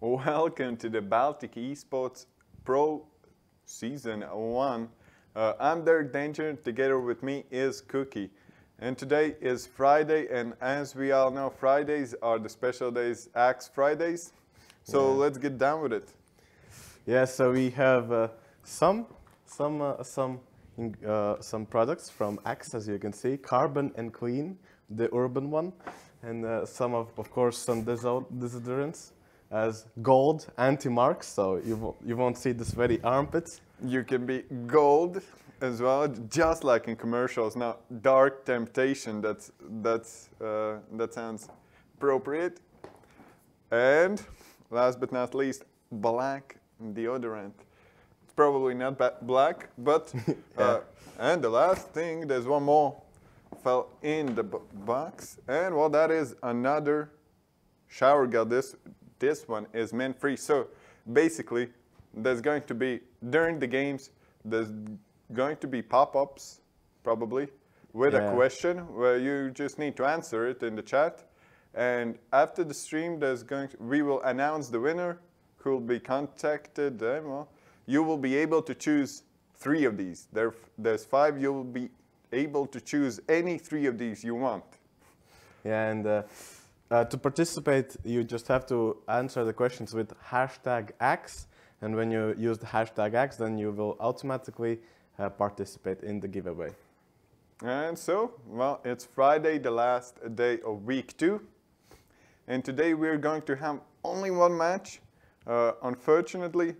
Welcome to the Baltic eSports Pro Season 1. I'm Derek Danger, together with me is Cookie. And today is Friday, and as we all know, Fridays are the special days, Axe Fridays. So let's get down with it. Yeah, so we have some products from Axe, as you can see, Carbon and Clean, the urban one, and some of course some deodorants as gold anti-marks, so you won't see this very armpits. You can be gold as well, just like in commercials. Now, dark temptation. That sounds appropriate. And last but not least, black deodorant. It's probably not black, but and the last thing, there's one more fell in the box, and well, that is another shower gel. This one is mint-free. So basically, there's going to be, during the games, there's going to be pop-ups, probably, with a question where you just need to answer it in the chat. And after the stream, we will announce the winner, who will be contacted, and well, you will be able to choose 3 of these. There's 5, you will be able to choose any 3 of these you want. Yeah, and to participate, you just have to answer the questions with #Axe, and when you use the #Axe, then you will automatically participate in the giveaway. And so, well, it's Friday, the last day of week 2, and today we're going to have only one match. Unfortunately,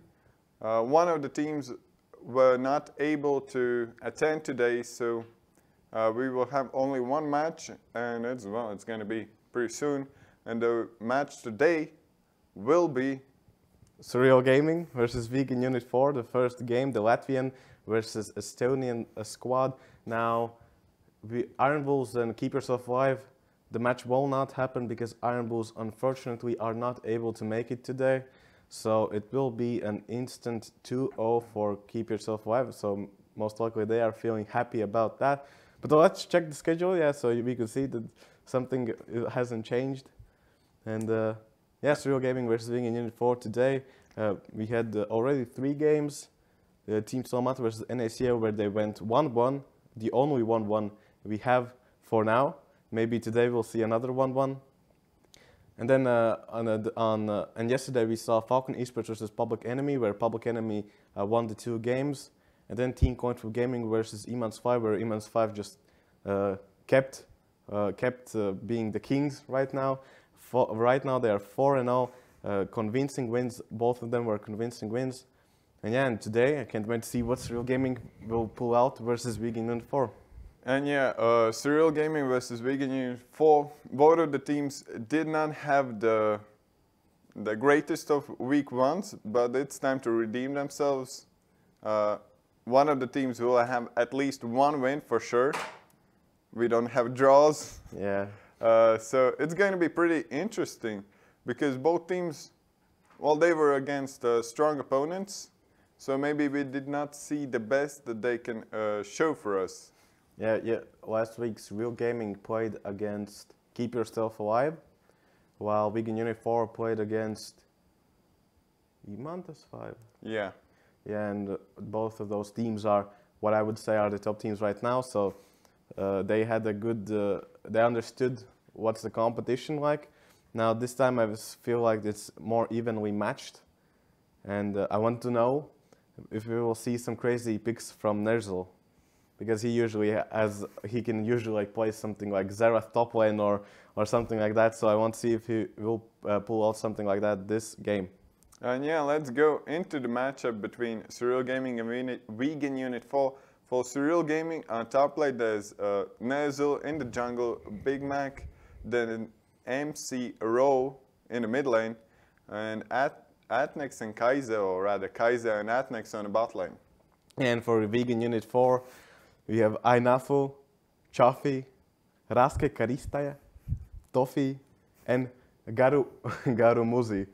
one of the teams were not able to attend today, so we will have only one match, and it's going to be pretty soon. And the match today will be Surreal Gaming versus Vegan Unit 4, the first game, the Latvian versus Estonian squad. Now, Iron Bulls and Keep Yourself Alive, the match will not happen because Iron Bulls unfortunately are not able to make it today. So it will be an instant 2-0 for Keep Yourself Alive. So most likely they are feeling happy about that. But let's check the schedule, so we can see that something hasn't changed. And Surreal Gaming versus Vegan Unit 4 today. We had already 3 games. Team Solmat versus NACO, where they went 1-1, the only 1-1 we have for now. Maybe today we'll see another 1-1. And then and yesterday we saw Falcon eSports versus Public Enemy, where Public Enemy won the 2 games. And then Team Cointful Gaming versus Emans 5, where Emans 5 just kept being the kings right now. Right now they are 4-0, convincing wins. Both of them were convincing wins. And today I can't wait to see what Surreal Gaming will pull out versus Vegan Unit 4. And Surreal Gaming versus Vegan Unit 4. Both of the teams did not have the greatest of week 1s, but it's time to redeem themselves. One of the teams will have at least 1 win for sure. We don't have draws. Yeah. So it's going to be pretty interesting because both teams, well, they were against strong opponents. So maybe we did not see the best that they can show for us. Yeah. Last week, Surreal Gaming played against Keep Yourself Alive, while Vegan Unit 4 played against Imantas 5. Yeah. Yeah, and both of those teams are what I would say are the top teams right now. So they had a good, they understood what's the competition like. Now this time I feel like it's more evenly matched, and I want to know if we will see some crazy picks from Nerzel, because he can usually play something like Xerath top lane or something like that. So I want to see if he will pull out something like that this game. And let's go into the matchup between Surreal Gaming and Vegan Unit 4. For Surreal Gaming, on top lane there's Nerzel in the jungle, Big Mac, then MC Row in the mid lane, and Atnex and Kaiser, or rather Kaiser and Atnex on the bot lane. And for Vegan Unit 4, we have Ainafu, Chafi, Raske Karistaya, Tofi, and Garumuzi.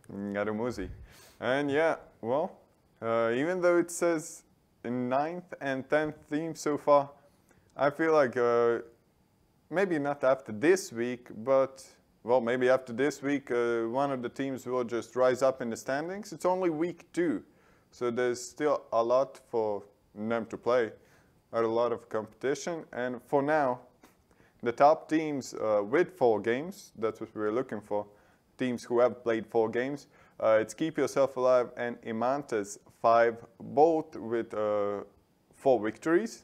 Garumuzi. And even though it says in 9th and 10th team so far, I feel like maybe not after this week, but well, maybe after this week, one of the teams will just rise up in the standings. It's only week 2, so there's still a lot for them to play, a lot of competition. And for now, the top teams with 4 games, that's what we're looking for, teams who have played 4 games. It's Keep Yourself Alive and Imantes 5, both with 4 victories.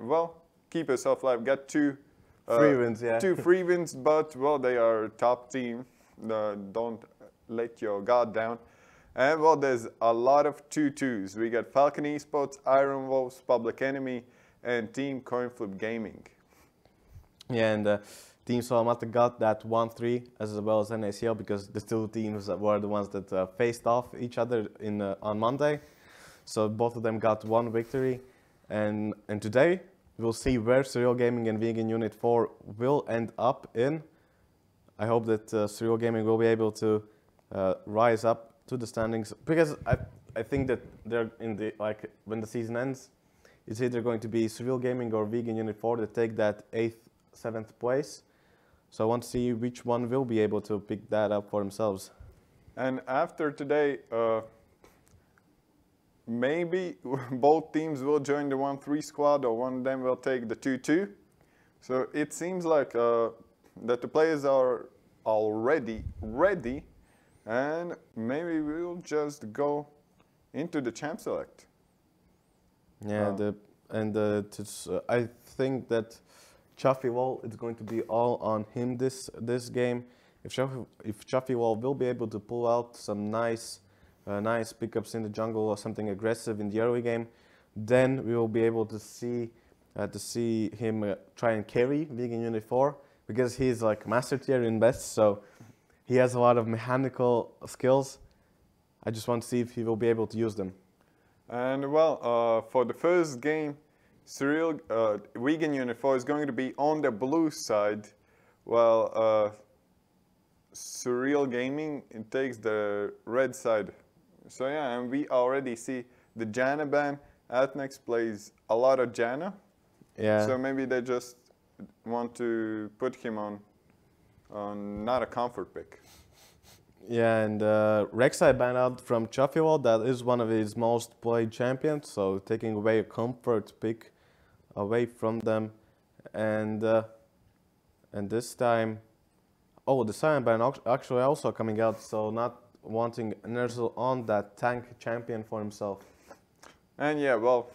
Well, Keep Yourself Alive got 2 free wins, yeah. 2 free wins, but well, they are a top team. Don't let your guard down. And well, there's a lot of 2-2s. We got Falcon eSports, Iron Wolves, Public Enemy, and Team Coinflip Gaming. Yeah, and Team Salamata got that 1-3 as well as NACL because the 2 teams were the ones that faced off each other on Monday. So both of them got 1 victory. And today we'll see where Surreal Gaming and Vegan Unit 4 will end up in. I hope that Surreal Gaming will be able to rise up to the standings because I think that they're in the when the season ends, it's either going to be Surreal Gaming or Vegan Unit 4 that take that 8th, 7th place. So I want to see which one will be able to pick that up for themselves. And after today, maybe both teams will join the 1-3 squad, or one of them will take the 2-2. So it seems like that the players are already ready, and maybe we'll just go into the champ select. Yeah, I think that Chaffee Wall is going to be all on him this game. If Chaffee Wall will be able to pull out some nice pickups in the jungle or something aggressive in the early game, then we will be able to see him try and carry Vegan Unit 4 because he's like master tier in best, so he has a lot of mechanical skills. I just want to see if he will be able to use them. And well, for the first game, Surreal Vegan Unit 4 is going to be on the blue side, while Surreal Gaming takes the red side. So yeah, and we already see the Janna ban. Atnex plays a lot of Janna. Yeah. So maybe they just want to put him on not a comfort pick. Yeah, and Rek'Sai banned out from Chaffee-Wall. That is one of his most played champions, so taking away a comfort pick away from them. And this time, oh, the Cyan ban actually also coming out, so not wanting Nerzel on that tank champion for himself. And yeah, well,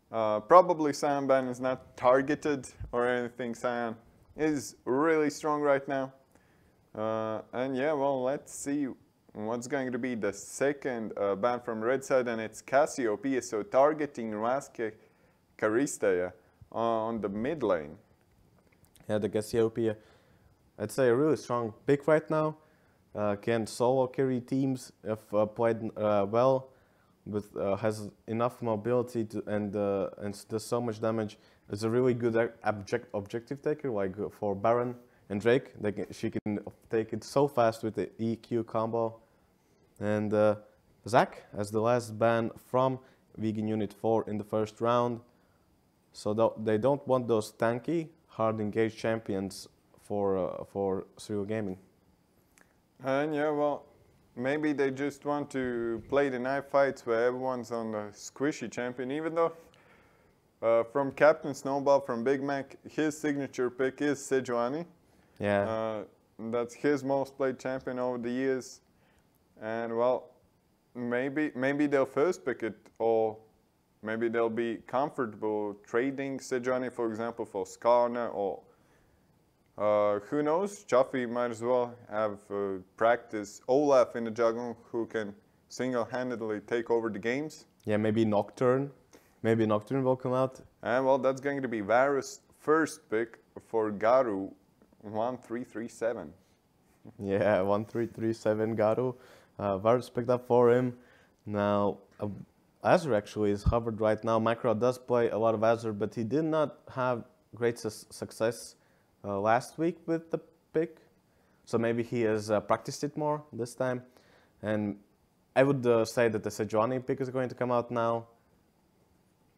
probably Cyan ban is not targeted or anything. Cyan is really strong right now. And yeah, well, let's see what's going to be the second ban from red side, and it's Cassiopeia, so targeting Raske Karistaya on the mid lane. Yeah, the Cassiopeia, I'd say a really strong pick right now. Can solo carry teams if played well, has enough mobility to, and does so much damage. It's a really good objective taker, like for Baron and Drake. She can take it so fast with the EQ combo. And Zac as the last ban from Vegan Unit 4 in the first round. So they don't want those tanky, hard engaged champions for Surreal Gaming. And yeah, well, maybe they just want to play the knife fights where everyone's on the squishy champion, even though from Captain Snowball, from Big Mac, his signature pick is Sejuani. Yeah. That's his most played champion over the years. And well, maybe they'll first pick it, or maybe they'll be comfortable trading Sejuani, for example, for Skarner, or who knows, Chaffee might as well have practice Olaf in the jungle, who can single-handedly take over the games. Yeah, maybe Nocturne. Maybe Nocturne will come out. And well, that's going to be Varus' first pick for Garu, 1337. Yeah, 1337 Garu. Varus picked up for him. Now, Azure actually is hovered right now. Macro does play a lot of Azure, but he did not have great success last week with the pick. So maybe he has practiced it more this time. And I would say that the Sejuani pick is going to come out now.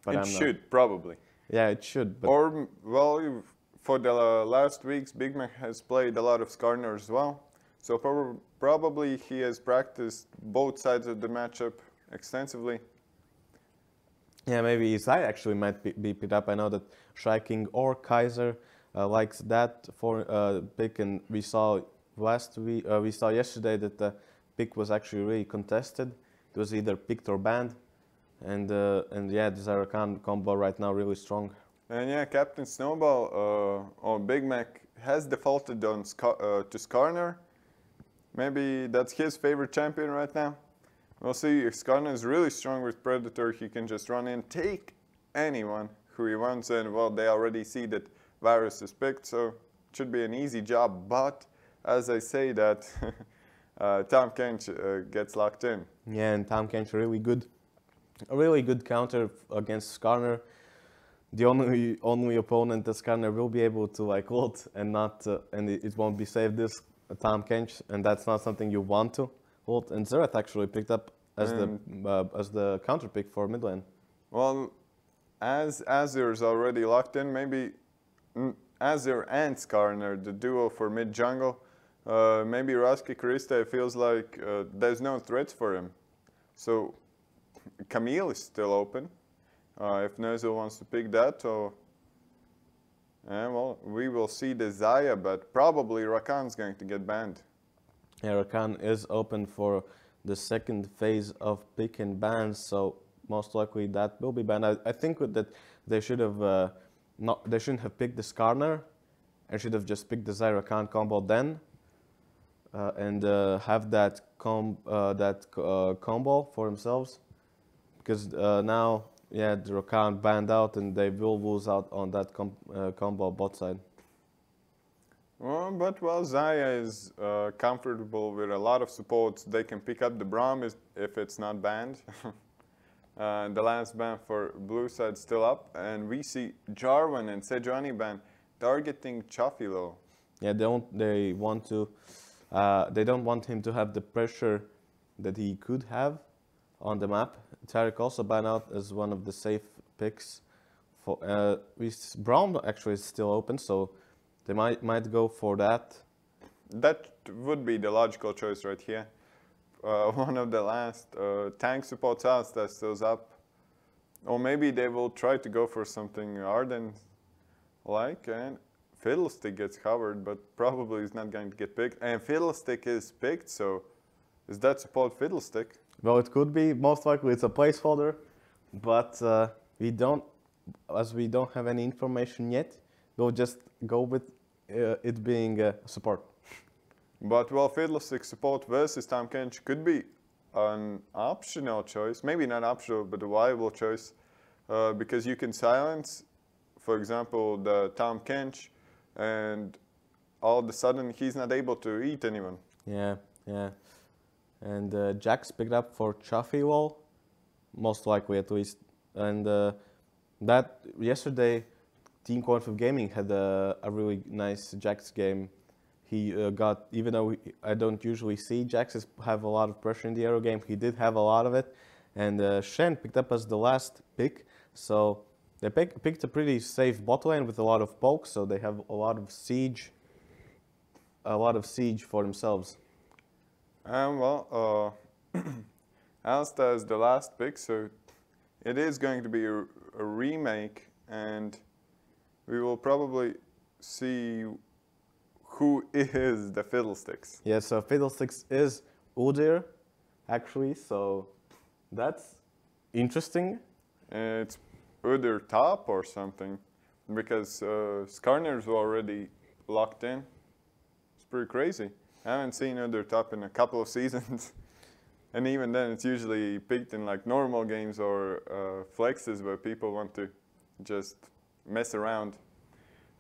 But it should, probably. Yeah, it should. But or, well, for the last weeks, Big Mac has played a lot of Skarner as well. So probably he has practiced both sides of the matchup extensively. Yeah, maybe Isai actually might be picked up. I know that Striking or Kaiser likes that for pick, and we saw yesterday that the pick was actually really contested. It was either picked or banned, and yeah, the Zarakan combo right now really strong. And yeah, Captain Snowball or Big Mac has defaulted on to Skarner. Maybe that's his favorite champion right now. We'll see. If Skarner is really strong with Predator, he can just run in, take anyone who he wants, and well, they already see that Varus is picked, so it should be an easy job. But as I say that, Tom Kench gets locked in. Yeah, and Tom Kench a really good counter against Skarner. The only opponent that Skarner will be able to like ult and not and it won't be saved this Tom Kench, and that's not something you want to ult. And Xerath actually picked up as the counter pick for mid lane. Well, as Azir is already locked in, maybe Azir and Skarner, the duo for mid jungle, maybe Raski Karista feels like there's no threats for him. So Camille is still open. If Nozel wants to pick that, or well, we will see the Xayah, but probably Rakan's going to get banned. Yeah, Rakan is open for the second phase of pick and bans, so most likely that will be banned. I think that they should have they shouldn't have picked the Skarner, and should have just picked the Xayah-Rakan combo then, and have that combo for themselves, because now. Yeah, the Rakan banned out, and they will lose out on that combo bot side. Well, but Xayah is comfortable with a lot of supports. They can pick up the Braum if it's not banned. The last ban for blue side still up, and we see Jarvan and Sejuani ban targeting Chafilo. Yeah, they don't want him to have the pressure that he could have on the map. Tariq also banned out as one of the safe picks. For Braum actually is still open, so they might go for that. That would be the logical choice right here. One of the last tank supports us that stills up. Or maybe they will try to go for something Arden-like, and Fiddlestick gets covered, but probably is not going to get picked. And Fiddlestick is picked, so is that support Fiddlestick? Well, it could be. Most likely it's a placeholder, but we don't have any information yet. We'll just go with it being support. But well, Fiddlestick support versus Tom Kench could be an optional choice. Maybe not optional, but a viable choice, because you can silence, for example, the Tom Kench, and all of a sudden he's not able to eat anyone. Yeah. And Jax picked up for Chafilo, most likely at least. And that yesterday, Team Quantum Gaming had a really nice Jax game. He got, even though I don't usually see Jax have a lot of pressure in the aero game, he did have a lot of it. And Shen picked up as the last pick. So they picked a pretty safe bot lane with a lot of poke, so they have a lot of siege for themselves. Well, Alsta is the last pick, so it is going to be a remake, and we will probably see who is the Fiddlesticks. Yeah, so Fiddlesticks is Udyr, actually, so that's interesting. It's Udyr top or something, because Skarner's already locked in. It's pretty crazy. I haven't seen Udyr top in a couple of seasons. And even then, it's usually picked in like normal games or flexes where people want to just mess around.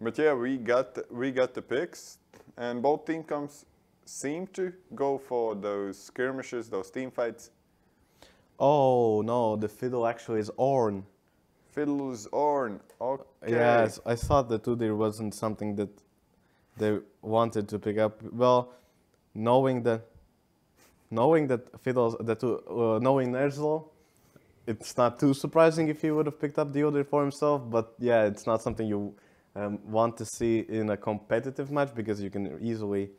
But yeah, we got the picks, and both team comps seem to go for those skirmishes, those team fights. Oh no, the fiddle actually is Ornn. Fiddle is Ornn. Okay. Yes, I thought that Udyr wasn't something that they wanted to pick up. Well, knowing Ner'zhul, it's not too surprising if he would have picked up the Udyr for himself. But yeah, it's not something you want to see in a competitive match because you can easily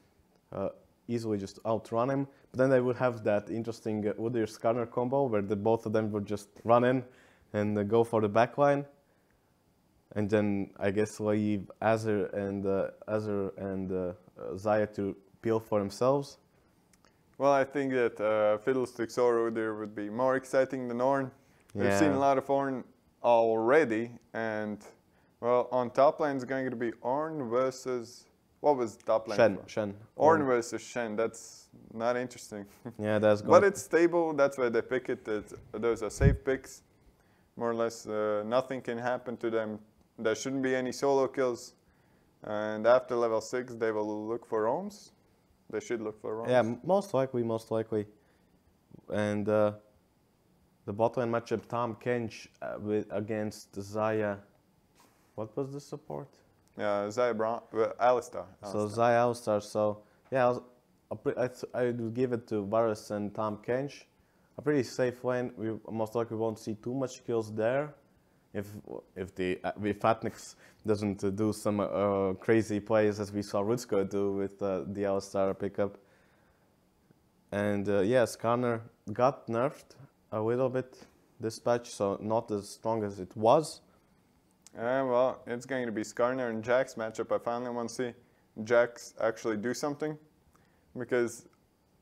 just outrun him. But then they would have that interesting Udyr-Skarner combo where both of them would just run in and go for the backline. And then I guess leave Azir and Xayah to peel for themselves. Well, I think that Fiddlesticks or Udyr would be more exciting than Ornn. We've seen a lot of Ornn already, and well, on top lane is going to be Ornn versus, what was top lane? Shen. Ornn versus Shen. That's not interesting. Yeah, that's good. But it's stable. That's why they pick it. Those are safe picks. More or less, nothing can happen to them. There shouldn't be any solo kills. And after level 6, they will look for roams. They should look for roams. Yeah, most likely. And the bot lane matchup, Tahm Kench against Xayah. What was the support? Yeah, Xayah Brown, Alistar. So Xayah Alistar. So yeah, I would give it to Varus and Tahm Kench. A pretty safe lane. We most likely won't see too much kills there, if Fatnix doesn't do some crazy plays as we saw Rutsko do with the Alistar pickup. And yeah, Skarner got nerfed a little bit this patch, so not as strong as it was. Well, it's going to be Skarner and Jax matchup. I finally want to see Jax actually do something, because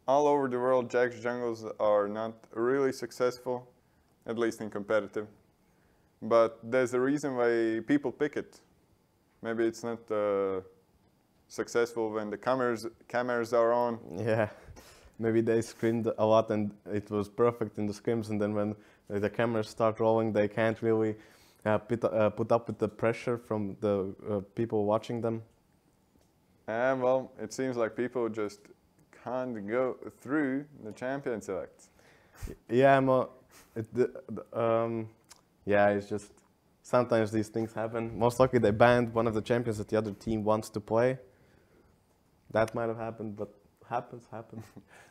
all over the world, Jax jungles are not really successful, at least in competitive. But there's a reason why people pick it. Maybe it's not successful when the cameras are on. Yeah, maybe they screamed a lot and it was perfect in the scrims, and then when the cameras start rolling, they can't really put up with the pressure from the people watching them. And well, it seems like people just can't go through the champion selects. Yeah, yeah, it's just sometimes these things happen. Most likely they banned one of the champions that the other team wants to play. That might have happened, but happens.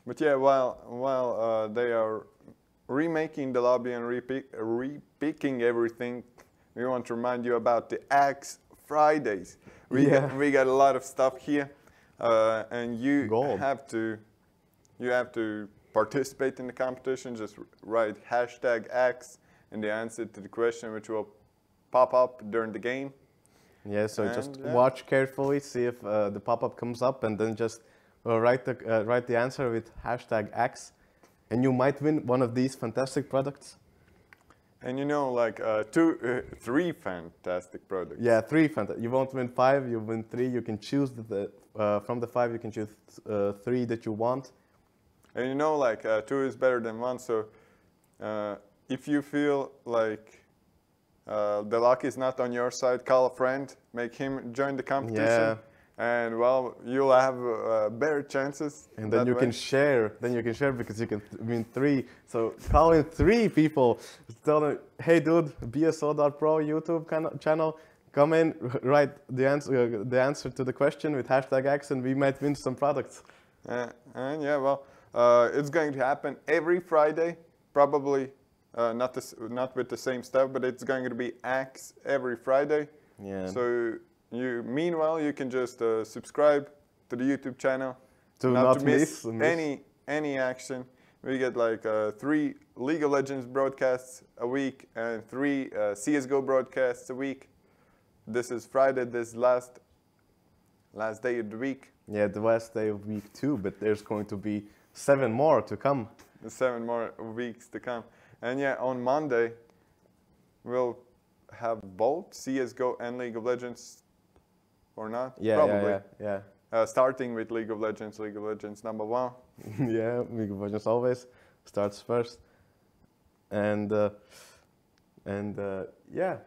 But yeah, while they are remaking the lobby and repicking everything, we want to remind you about the Axe Fridays. We got a lot of stuff here, and you have to participate in the competition. Just write #Axe and the answer to the question, which will pop up during the game. Yeah, so just watch carefully, see if the pop-up comes up, and then just write the answer with #Axe, and you might win one of these fantastic products. And you know, like 3 fantastic products. Yeah, 3 fantastic. You won't win 5, you win 3. You can choose from the 5, you can choose 3 that you want. And you know, like 2 is better than 1. So if you feel like the luck is not on your side, call a friend, make him join the competition. Yeah. And well, you'll have better chances. And then you can share. Because you can win 3. So call in 3 people. Tell them, hey dude, BESL Pro YouTube channel. Come in, write the answer to the question with #Axe, and we might win some products. And yeah, well, it's going to happen every Friday. Probably not with the same stuff, but it's going to be Axe every Friday. Yeah. So meanwhile, you can just subscribe to the YouTube channel to not miss any action. We get like 3 League of Legends broadcasts a week and 3 CSGO broadcasts a week. This is Friday, this last day of the week. Yeah, the last day of week 2, but there's going to be 7 more to come. 7 more weeks to come. And yeah, on Monday, we'll have both CSGO and League of Legends. Or not? Yeah, probably. Yeah. Starting with League of Legends number 1. Yeah, League of Legends always starts first. And yeah,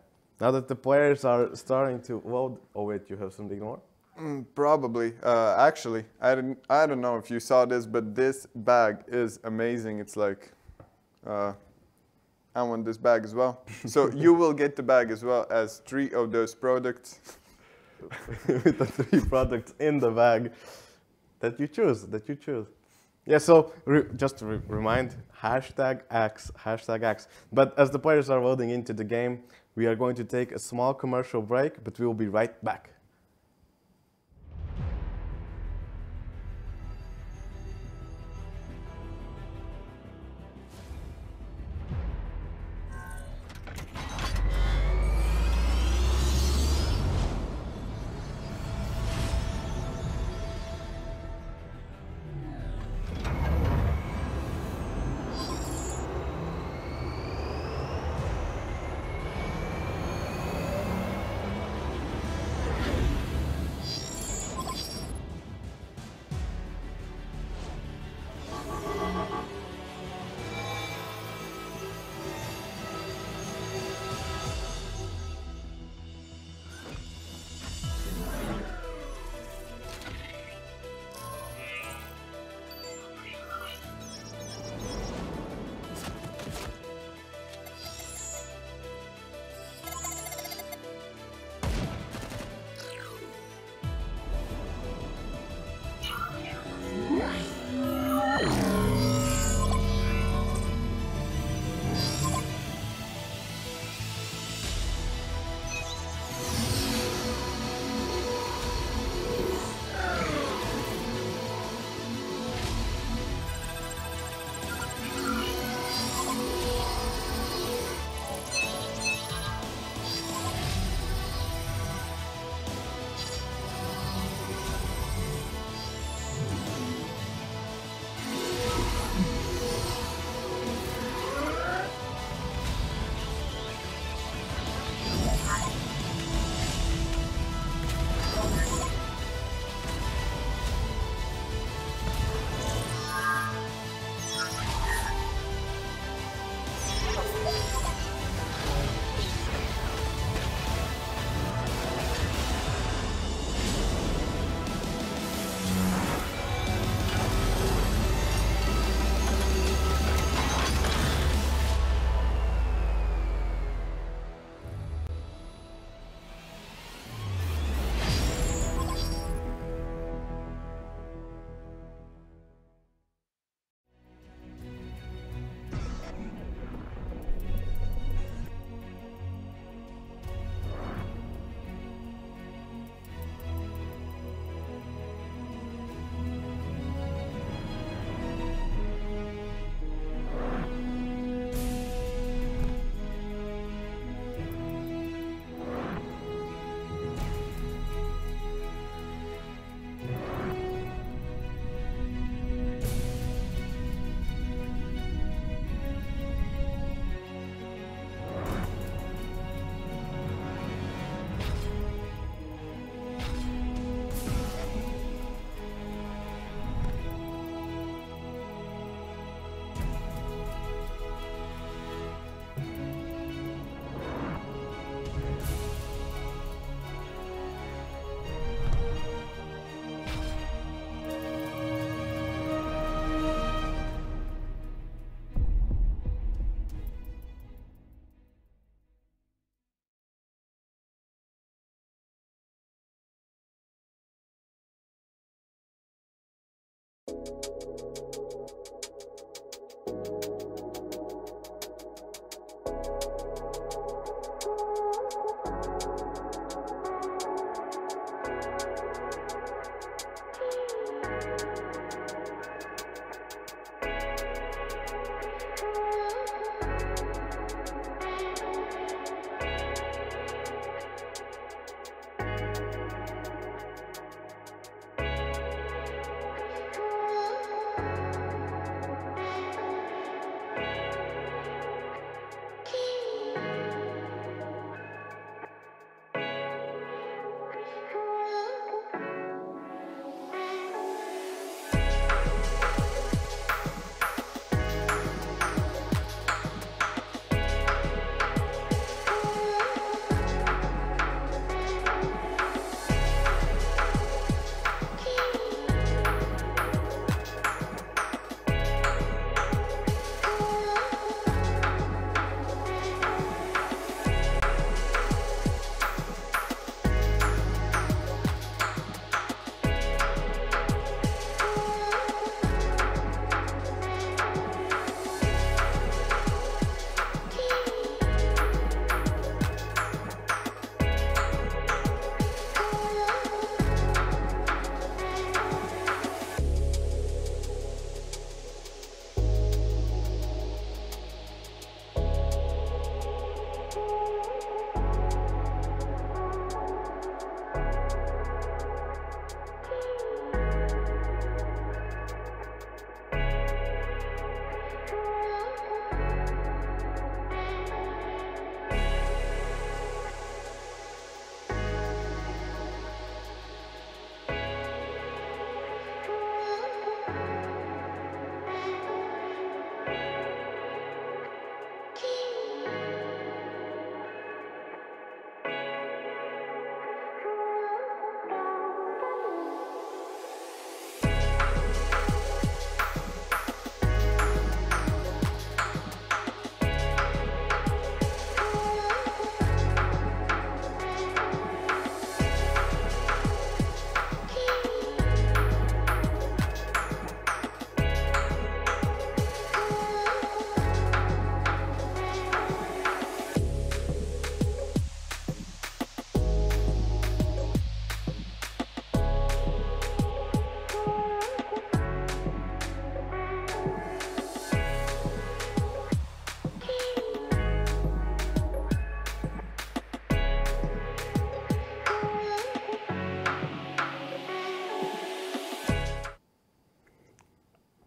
now that the players are starting to load. Oh wait, you have something more? Probably. Actually, I don't know if you saw this, but this bag is amazing. It's like, I want this bag as well. So you will get the bag as well as 3 of those products. With the 3 products in the bag that you choose. Yeah, so just to remind, #Axe. But as the players are loading into the game, We are going to take a small commercial break, but we will be right back.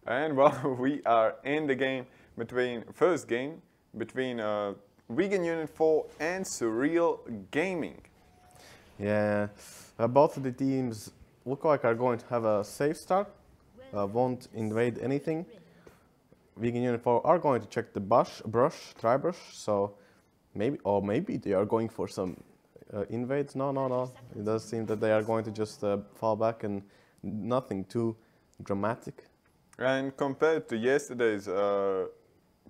And well, we are in the game first game between Vegan Unit 4 and Surreal Gaming. Yeah, both of the teams look like are going to have a safe start, won't invade anything. Vegan Unit 4 are going to check the try brush, so maybe they are going for some invades. No. It does seem that they are going to just fall back and nothing too dramatic. And compared to yesterday's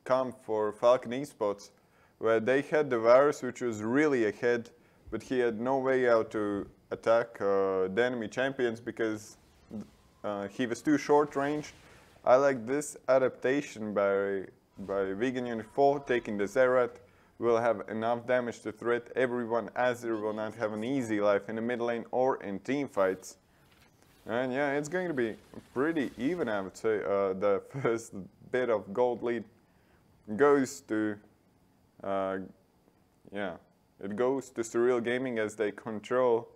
comp for Falcon eSports, where they had the virus, which was really ahead, but he had no way out to attack the enemy champions because he was too short range. I like this adaptation by Vegan Unit 4, taking the Zerat, will have enough damage to threat everyone, as it will not have an easy life in the mid lane or in team fights. And yeah, it's going to be pretty even, I would say. The first bit of gold lead goes to, it goes to Surreal Gaming as they control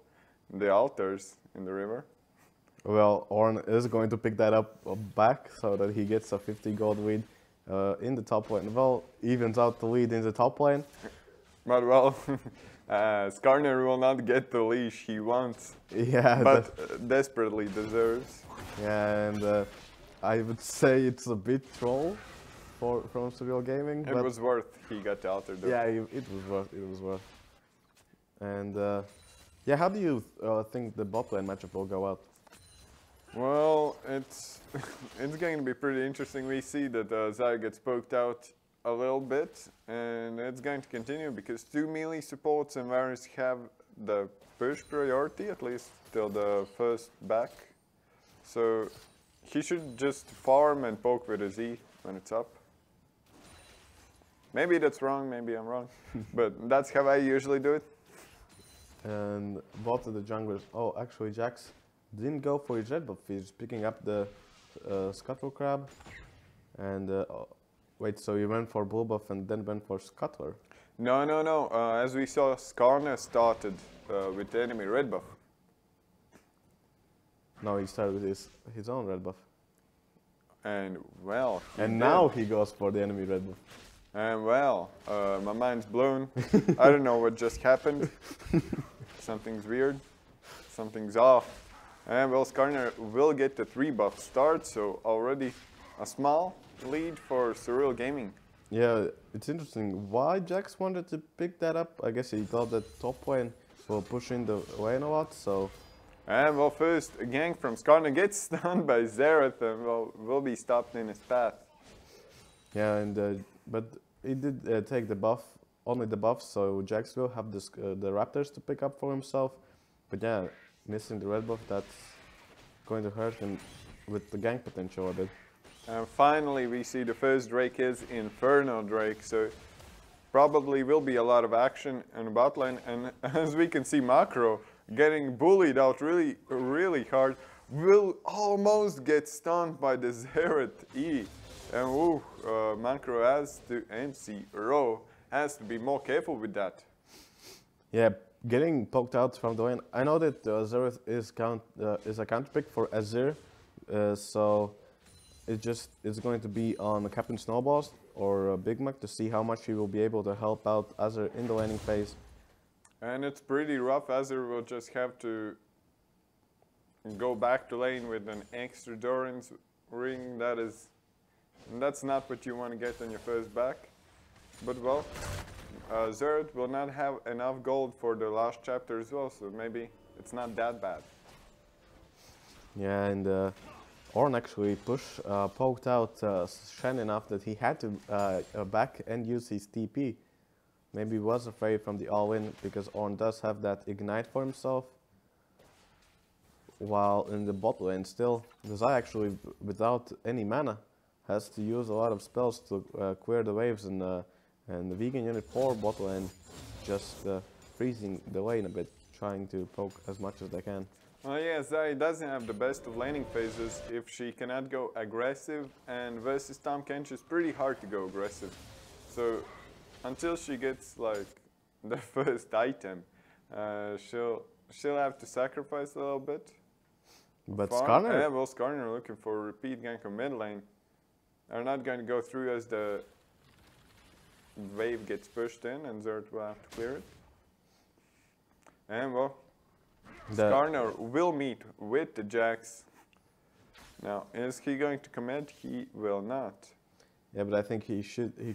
the altars in the river. Well, Orn is going to pick that up back so that he gets a 50 gold lead in the top lane. Well, evens out the lead in the top lane. But well, Skarner will not get the leash he wants, yeah, but desperately deserves. Yeah, and I would say it's a bit troll from Surreal Gaming. It was worth. He got the altar though. Yeah, it was worth. And yeah, how do you think the bot lane matchup will go out? Well, it's going to be pretty interesting. We see that Zaya gets poked out a little bit, and it's going to continue because two melee supports and Varus have the push priority, at least till the first back. So he should just farm and poke with a Z when it's up. Maybe that's wrong, maybe I'm wrong, but that's how I usually do it. And both of the junglers, oh, actually Jax didn't go for his red buff, he's picking up the Scuttle Crab. And wait, so you went for blue buff and then went for Scuttler? No. As we saw, Skarner started with the enemy red buff. No, he started with his own red buff. And well, and now he goes for the enemy red buff. And well, my mind's blown. I don't know what just happened. Something's weird. Something's off. And well, Skarner will get the 3 buff start, so already a small lead for Surreal Gaming. Yeah, it's interesting. Why Jax wanted to pick that up? I guess he thought that top lane will push in the lane a lot, so... And well, first, a gank from Skarner gets stunned by Xerath and will be stopped in his path. Yeah, and but he did take the buff, only the buff, so Jax will have this, the Raptors to pick up for himself. But yeah, missing the red buff, that's going to hurt him with the gank potential a bit. And finally, we see the first Drake is Inferno Drake, so probably will be a lot of action in the bot lane. And as we can see, Macro getting bullied out really hard, will almost get stunned by the Xerath E. And Macro has to, MC Ro has to be more careful with that. Yeah, getting poked out from the lane. I know that Xerath is a counter pick for Azir, so it's going to be on Captain Snowballs or Big Mac to see how much he will be able to help out Azir in the laning phase. And it's pretty rough. Azir will just have to go back to lane with an extra Doran's ring. That's not what you want to get on your first back. But well, Zerd will not have enough gold for the last chapter as well, so maybe it's not that bad. Yeah, and Ornn actually poked out Shen enough that he had to back and use his TP. Maybe he was afraid from the all-in because Ornn does have that ignite for himself. While in the bot lane still, Zai actually, without any mana, has to use a lot of spells to clear the waves, and the vegan unit 4 bot lane just freezing the lane a bit, trying to poke as much as they can. Well, yeah, Zai doesn't have the best of laning phases if she cannot go aggressive, and versus Tahm Kench it's pretty hard to go aggressive. So until she gets like the first item, she'll have to sacrifice a little bit. But Skarner? Skarner? Yeah, well, Skarner looking for a repeat gank on mid lane. Are not going to go through as the wave gets pushed in, and Zerd will have to clear it. And well, Skarner will meet with the Jax. Now, is he going to commit? He will not. Yeah, but I think he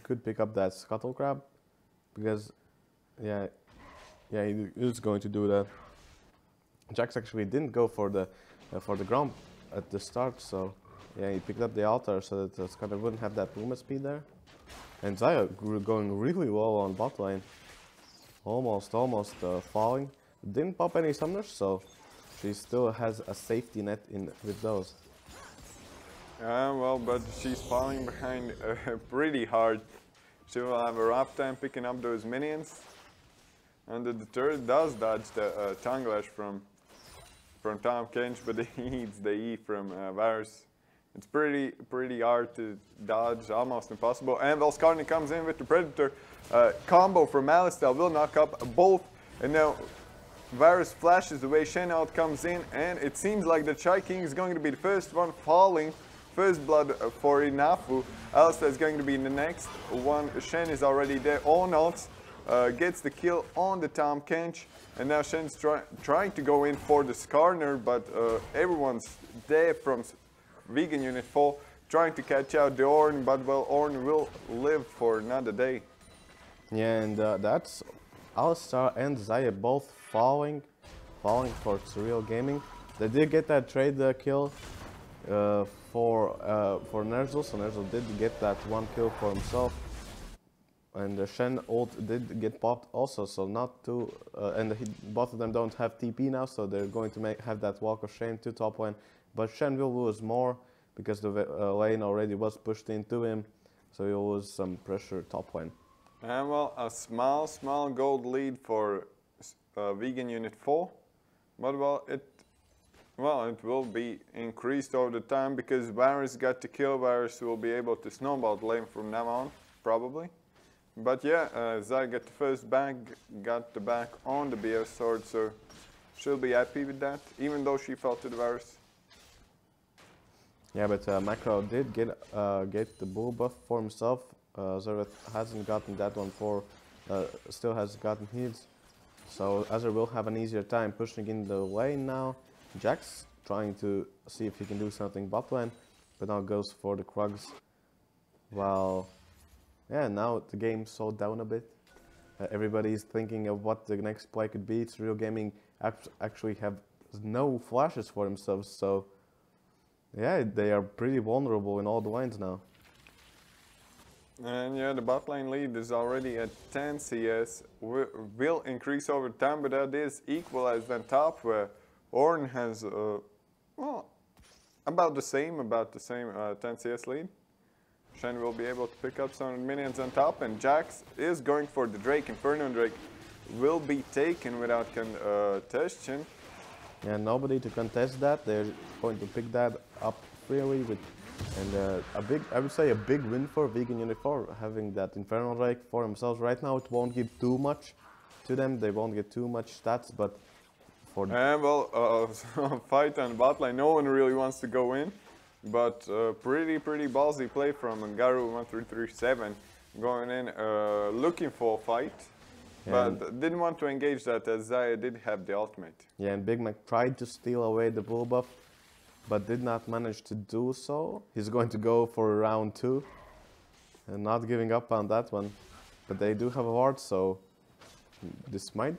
could pick up that Scuttle Crab, because yeah, he is going to do that. Jax actually didn't go for the ground at the start, so yeah, he picked up the altar so that Skarner wouldn't have that movement speed there. And Zaya going really well on bot lane, almost falling. Didn't pop any summoners, so she still has a safety net with those. Well, but she's falling behind pretty hard. She will have a rough time picking up those minions. And the turret does dodge the tongue lash from Tahm Kench, but he needs the E from Varus. It's pretty hard to dodge, almost impossible. And Skarner comes in with the Predator combo from Alistar, will knock up both. And now Varus flashes away, Shen out comes in, and it seems like the Chai King is going to be the first one falling. First blood for Inafu. Alistar is going to be the next one. Shen is already there. All out gets the kill on the Tahm Kench. And now Shen's trying to go in for the Skarner, but everyone's there from Vegan Unit 4 trying to catch out the Ornn, but well, Ornn will live for another day. Yeah, and that's Alistar and Zaya both falling for Surreal Gaming. They did get that trade kill for Ner'zhul, so Ner'zhul did get that one kill for himself. And the Shen ult did get popped also, so not too... both of them don't have TP now, so they're going to have that walk of shame to top lane. But Shen will lose more, because the lane already was pushed into him, so he'll lose some pressure top lane. And well, a small gold lead for Vegan Unit 4. But well, it will be increased over the time, because Varus got to kill. Varus will be able to snowball the lane from now on, probably. But yeah, Zai got the first back, got the back on the BS sword, so she'll be happy with that, even though she fell to the Varus. Yeah, but Macro did get the bull buff for himself. Zereth hasn't gotten that one still has gotten heals. So Azir will have an easier time pushing in the lane now. Jax trying to see if he can do something bot lane, but now goes for the Krugs. While, yeah, now the game slowed down a bit. Everybody's thinking of what the next play could be. Surreal Gaming actually have no flashes for themselves, so yeah, they are pretty vulnerable in all the lanes now. And yeah, the bot lane lead is already at 10 CS. Will increase over time, but that is equalized than top, where Ornn has, well, about the same 10 CS lead. Shen will be able to pick up some minions on top, and Jax is going for the Drake. Inferno Drake will be taken without contestation. Yeah, nobody to contest that. They're going to pick that up freely with, and I would say a big win for Vegan Unit 4, having that Inferno Drake for themselves. Right now it won't give too much to them. They won't get too much stats, but for and well, fight on bot lane. No one really wants to go in. but pretty ballsy play from Garu1337, going in looking for a fight, but didn't want to engage that as Zaya did have the ultimate. Yeah, and Big Mac tried to steal away the bull buff, but did not manage to do so. He's going to go for round 2, and not giving up on that one. But they do have a ward, so this might...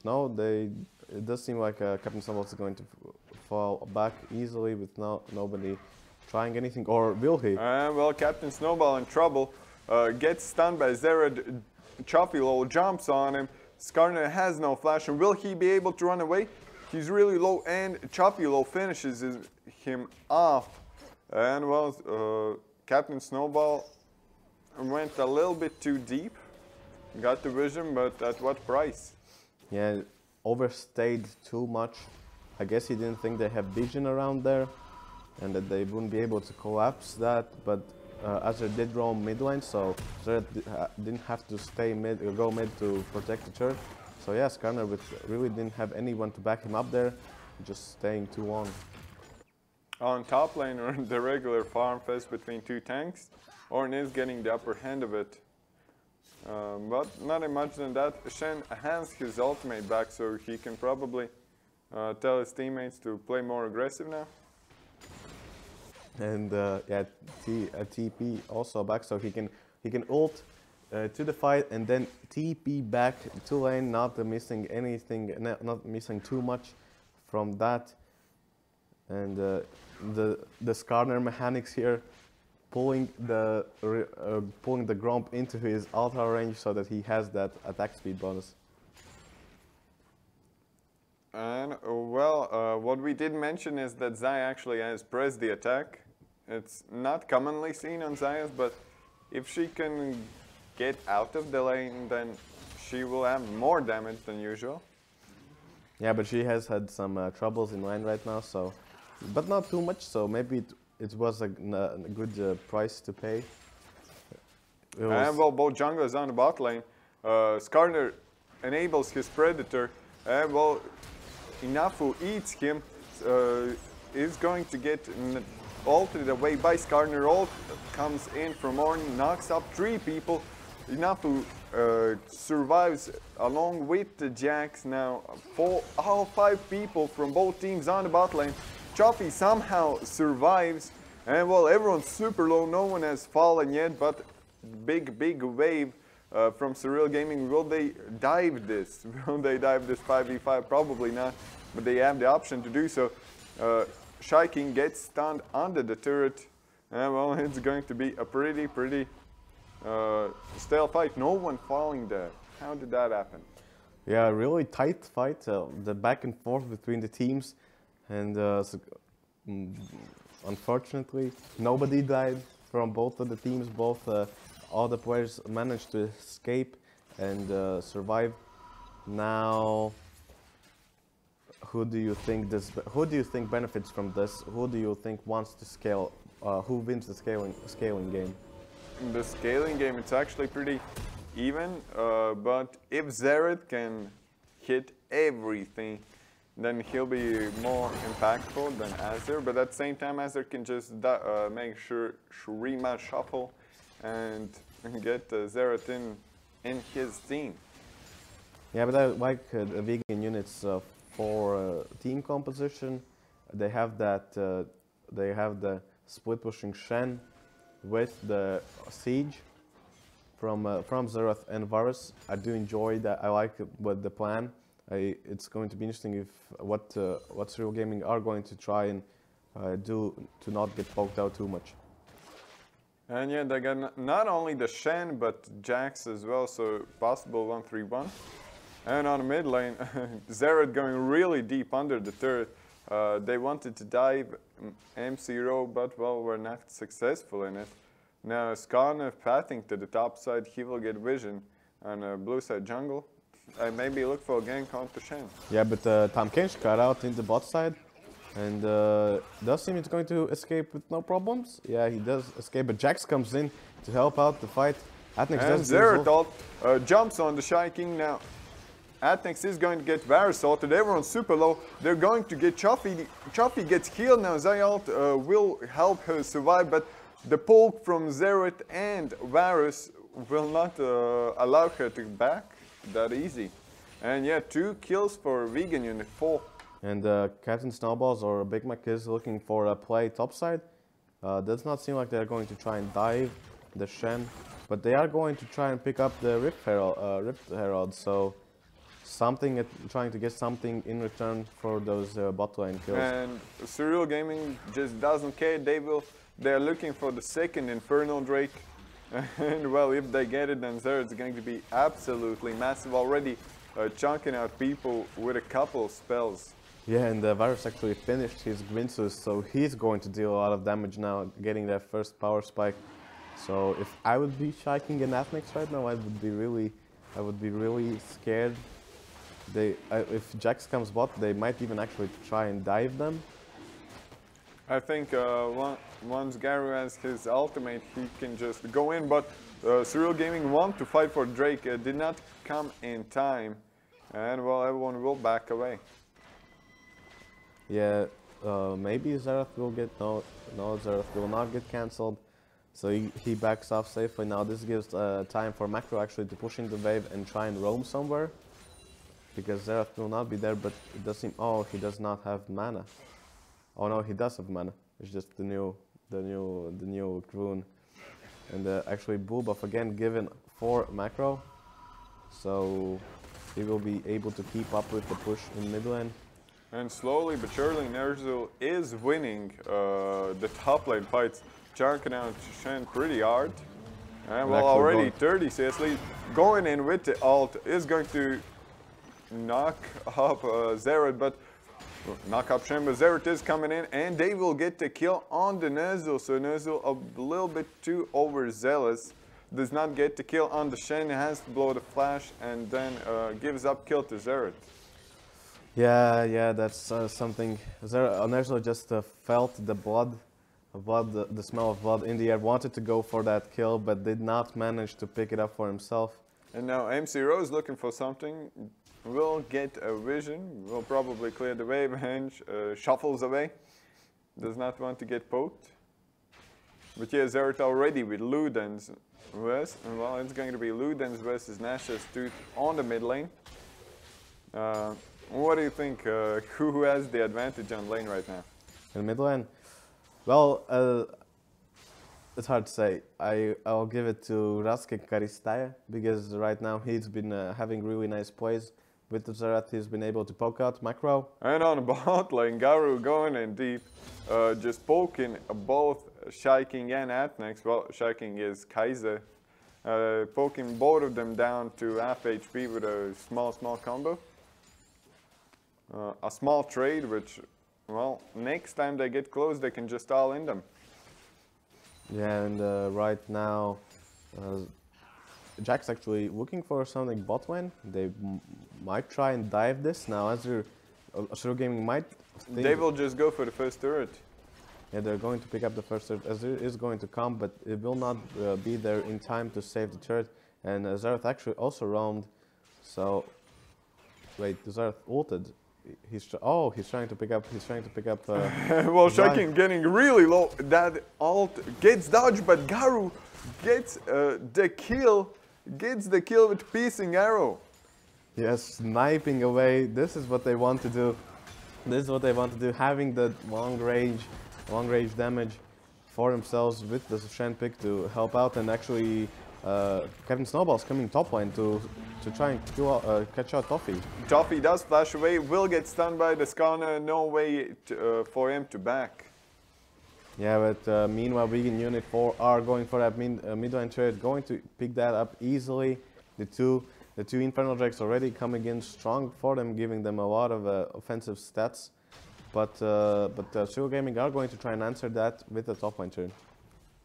No, it does seem like Captain Snowball is going to fall back easily with nobody trying anything, or will he? Well, Captain Snowball in trouble, gets stunned by Zerad. Choppy jumps on him. Skarner has no flash, and will he be able to run away? He's really low, and Choppy finishes him off. And well, Captain Snowball went a little bit too deep. Got the vision, but at what price? Yeah, overstayed too much. I guess he didn't think they have vision around there, and that they wouldn't be able to collapse that. But Azure did roam mid lane, so Azure didn't have to stay mid, go mid to protect the turret. So yeah, Skarner really didn't have anyone to back him up there, just staying too long. On top lane, the regular farm fest between two tanks. Ornn is getting the upper hand of it. But not much than that. Shen has his ultimate back, so he can probably tell his teammates to play more aggressive now. And yeah, TP also back, so he can ult to the fight and then TP back to lane, not missing anything, not missing too much from that. And the Skarner mechanics here, pulling the Gromp into his ultra range so that he has that attack speed bonus. And well, what we did mention is that Zaya actually has pressed the attack. It's not commonly seen on Zaya's, but if she can get out of the lane, then she will have more damage than usual. Yeah, but she has had some troubles in lane right now, so, but not too much. So maybe it was a good price to pay. And well, both junglers on the bot lane. Skarner enables his Predator, and well, Inafu eats him. Is going to get ulted away by Skarner. Ult comes in from Ornn, knocks up 3 people. Inafu survives along with the Jax now. All 5 people from both teams on the bot lane. Choppy somehow survives, and well, everyone's super low. No one has fallen yet, but big wave from Surreal Gaming. Will they dive this? Will they dive this 5v5? Probably not, but they have the option to do so. Shy King gets stunned under the turret, and well, it's going to be a pretty stale fight. No one falling there. How did that happen? Yeah, really tight fight. The back and forth between the teams, and unfortunately, nobody died from both of the teams. All the players managed to escape and survive. Now, who do you think benefits from this? Who do you think wants to scale? Who wins the scaling game? The scaling game, it's actually pretty even, but if Zerad can hit everything, then he'll be more impactful than Azure. But at the same time, Azure can just make sure Shurima shuffle and get Zerad in his team. Yeah, but I like the vegan units for team composition. They have that. They have the split pushing Shen with the Siege from Xerath and Varus. I do enjoy that. I like the plan. It's going to be interesting if what Surreal Gaming are going to try and do to not get poked out too much. And yeah, they got not only the Shen but Jax as well, so possible 1-3-1. And on the mid lane, Zerad going really deep under the turret. They wanted to dive M0, but well, were not successful in it. Now Skarner pathing to the top side, he will get vision on blue side jungle. Maybe look for a gank onto Shen. Yeah, but Tam Kench got out in the bot side, and does seem he's going to escape with no problems. Yeah, he does escape, but Jax comes in to help out the fight. And Zerad jumps on the Shy King now. Atnex is going to get Varus sorted. Everyone's super low. They're going to get Chuffy. Chuffy gets healed now. Zayalt will help her survive, but the poke from Zereth and Varus will not allow her to back that easy. And yeah, 2 kills for Vegan Unit 4. And Captain Snowballs or Big Mac is looking for a play topside. Does not seem like they're going to try and dive the Shen, but they are going to try and pick up the Rift Herald, so trying to get something in return for those bot lane kills. And Surreal Gaming just doesn't care. They're looking for the second Infernal Drake. And well, if they get it, then Zereth's going to be absolutely massive, already chunking out people with a couple spells. Yeah, and Varus actually finished his Gwinsus, so he's going to deal a lot of damage now, getting that first power spike. So if I would be shiking an Atnex right now, I would be really scared. If Jax comes bot, they might even actually try and dive them. I think once Garu has his ultimate, he can just go in, but Surreal Gaming want to fight for Drake, did not come in time, and well, everyone will back away. Yeah, maybe Zereth will get, no, Zereth will not get cancelled, so he backs off safely. Now this gives time for Macro actually to push in the wave and try and roam somewhere, because Zereth will not be there, but it does seem, oh, he does not have mana. Oh no, he does have mana. It's just the new rune. And actually bull buff again given for Macro, so he will be able to keep up with the push in mid lane. And slowly but surely, Ner'zhul is winning the top lane fights, chunking out Shen pretty hard. And well, already 30 CS lead. Going in with the ult is going to knock up Zereth, but knock up Shen, but Zereth is coming in, and they will get the kill on the Ner'zhul. So Ner'zhul a little bit too overzealous, does not get the kill on the Shen, has to blow the flash, and then gives up kill to Zereth. Yeah, that's something. Ner'zhul just felt the the smell of blood in the air, wanted to go for that kill, but did not manage to pick it up for himself. And now MC Rose looking for something, will get a vision, will probably clear the wave, and shuffles away. Does not want to get poked. But yeah, Zereth already with Ludens West, and well, it's going to be Ludens versus Nash's Tooth on the mid lane. What do you think? Who has the advantage on lane right now? In mid lane? Well, it's hard to say. I'll give it to Raske Karistaya, because right now he's been having really nice plays. With the Zereth, he's been able to poke out Macro. And on the bot lane, Garu going in deep, just poking both Shiking and Atnex. Well, Shiking is Kaiser. Poking both of them down to half HP with a small combo. A small trade, which, well, next time they get close, they can just all in them. Yeah, and right now, Jack's actually looking for something bot lane. They might try and dive this. Now, Azure Gaming might think they will just go for the first turret. Yeah, they're going to pick up the first turret. Azure is going to come, but it will not be there in time to save the turret. And Zereth actually also roamed. So, wait, Zereth ulted. He's trying to pick up. Well, Shaking getting really low. That ult gets dodged, but Garu gets the kill. Gets the kill with piercing arrow. Yes, sniping away. This is what they want to do. Having the long range damage for themselves with the Shen pick to help out, and actually Captain Snowball's coming top lane to try and catch out Toffee. Toffee does flash away, will get stunned by the Skarner, no way for him to back. Yeah, but meanwhile Vegan Unit 4 are going for that mid-lane trade, going to pick that up easily. The two Infernal Drakes already coming in strong for them, giving them a lot of offensive stats. But Surreal Gaming are going to try and answer that with the top lane turn.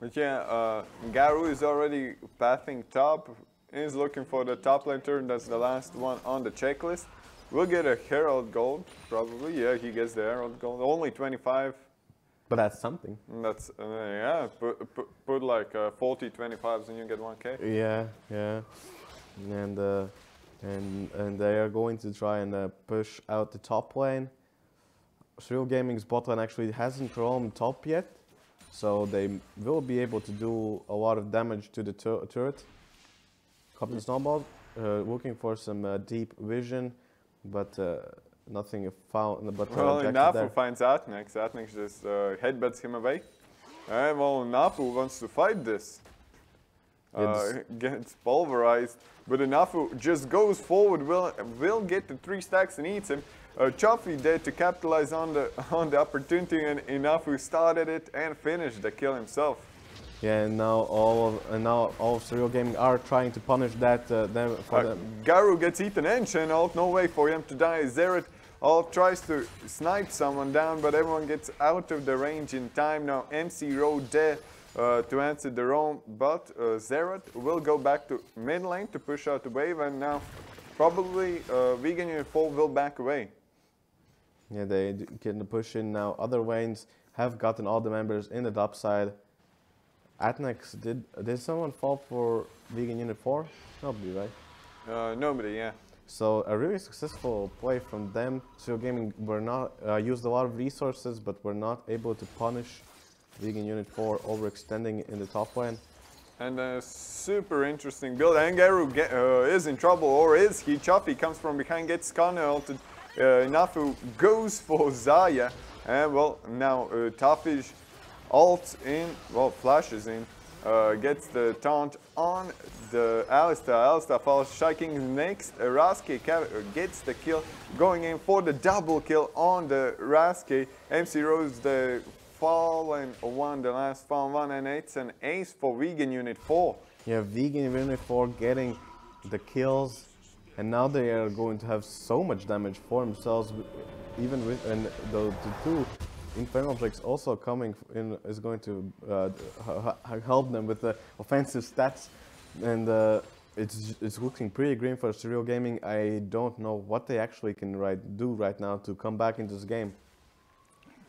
But yeah, Garu is already pathing top. He's looking for the top lane turn. That's the last one on the checklist. We'll get a Herald Gold, probably. Yeah, he gets the Herald Gold. Only 25. But that's something. That's, yeah, put like 40 25s and you get 1k. Yeah. And And they are going to try and push out the top lane. Surreal Gaming's bot lane actually hasn't roamed top yet, so they will be able to do a lot of damage to the turret. Captain Snowball looking for some deep vision, but nothing found. But well, Nafu Nafu finds Atnex. Atnex just headbutts him away. And well, Nafu wants to fight this. Gets pulverized, but Nafu just goes forward, will get the 3 stacks and eats him. Chuffy there to capitalize on the opportunity, and Nafu started it and finished the kill himself. Yeah, and now all of Surreal Gaming are trying to punish that. Garu gets eaten and Chenault, no way for him to die. Zeret tries to snipe someone down, but everyone gets out of the range in time. Now MC Road there to answer the roam, but Zeret will go back to mid lane to push out the wave, and now probably Vegan Unit 4 will back away. Yeah, they can push in now. Other lanes have gotten all the members in the top side. Atnex, did someone fall for Vegan Unit 4? Nobody, right? Nobody, yeah. So a really successful play from them. Surreal Gaming were not used a lot of resources, but were not able to punish Vegan Unit 4 overextending in the top lane. And a super interesting build. Angaru is in trouble, or is he? Chuffy comes from behind, gets Skarner ulted. Nafu goes for Zaya, and well, now Tafish ults in, well, flashes in, gets the taunt on the Alistar. Alistar follows, striking next. Raske gets the kill, going in for the double kill on the Raske. MC Rose the fallen one, the last fallen one, and it's an ace for Vegan Unit 4. Yeah, Vegan Unit 4 getting the kills, and now they are going to have so much damage for themselves, even with, and the 2 Infernal Drakes also coming in is going to help them with the offensive stats, and it's looking pretty green for Surreal Gaming. I don't know what they actually can do right now to come back into this game.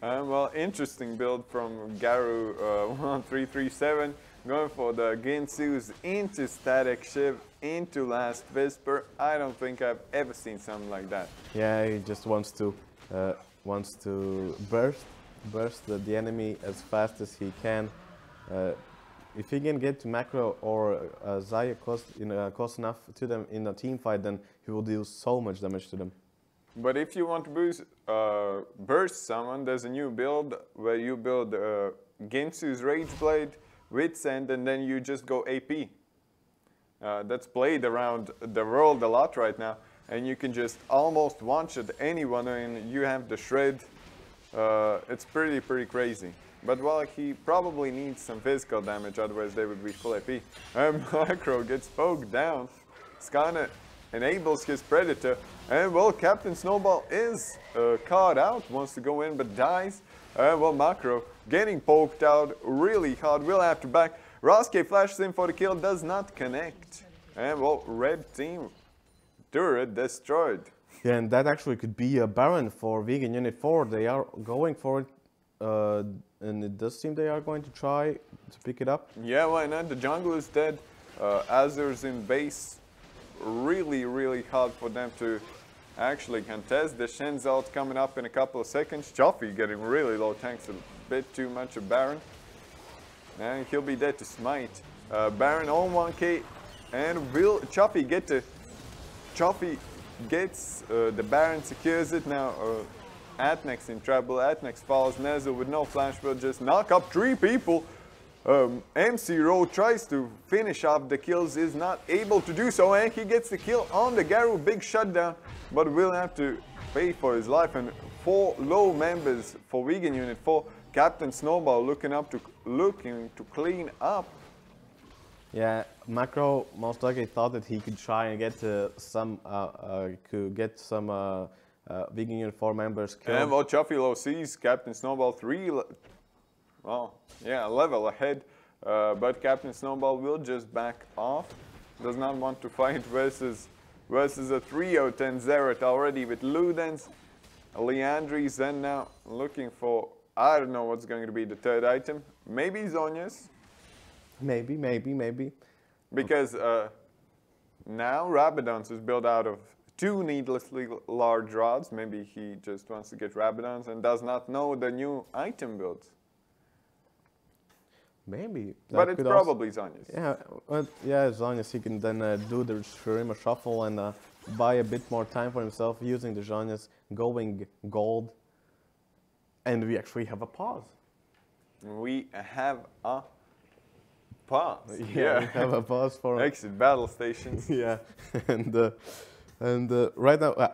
Well, interesting build from Garu 1337, going for the Ginsu's into Static Shiv, into Last Whisper. I don't think I've ever seen something like that. Yeah, he just wants to burst the enemy as fast as he can. If he can get to macro or Zaya close enough to them in a team fight, then he will do so much damage to them. But if you want to burst someone, there's a new build where you build Ginsu's Rage Blade with Sand, and then you just go AP. That's played around the world a lot right now, and you can just almost one-shot anyone, and you have the shred. It's pretty crazy. But well, he probably needs some physical damage, otherwise they would be full AP. Micro gets poked down. Skarner enables his Predator, and well, Captain Snowball is caught out, wants to go in but dies. Well, Macro getting poked out really hard, will have to back. Raske flashes in for the kill, does not connect. And well, red team turret destroyed. Yeah, and that actually could be a Baron for Vegan Unit 4. They are going for it, and it does seem they are going to try to pick it up. Yeah, why not? The jungle is dead. Azur's in base. Really hard for them to actually contest. The Shen's ult coming up in a couple of seconds. Chuffy getting really low tanks, a bit too much of Baron. And he'll be there to smite. Baron on 1k, and will Chuffy get to... Chuffy gets the Baron, secures it. Now Atnex in trouble. Atnex follows Nezu with no flash, will just knock up 3 people. MC Rowe tries to finish off the kills, is not able to do so, and he gets the kill on the Garu. Big shutdown, but will have to pay for his life. And 4 low members for Vegan Unit 4. Captain Snowball looking to clean up. Yeah, Macro most likely thought that he could try and get some Vegan Unit 4 members killed. And well, Chuffy sees Captain Snowball 3, well, yeah, a level ahead, but Captain Snowball will just back off. Does not want to fight versus a trio 10 Zeret already with Ludens, Leandries, and now looking for, I don't know what's going to be the third item. Maybe Zonia's. Maybe. Because Now Rabadon's is built out of 2 needlessly large rods. Maybe he just wants to get Rabadon's and does not know the new item builds. Maybe. But it's probably Zonya's. Yeah, well, yeah, Zonya's. He can then do the Shurima shuffle and buy a bit more time for himself using the Zonya's, going gold. And we actually have a pause. We have a pause. Yeah, we have a pause for exit battle stations. Yeah, and right now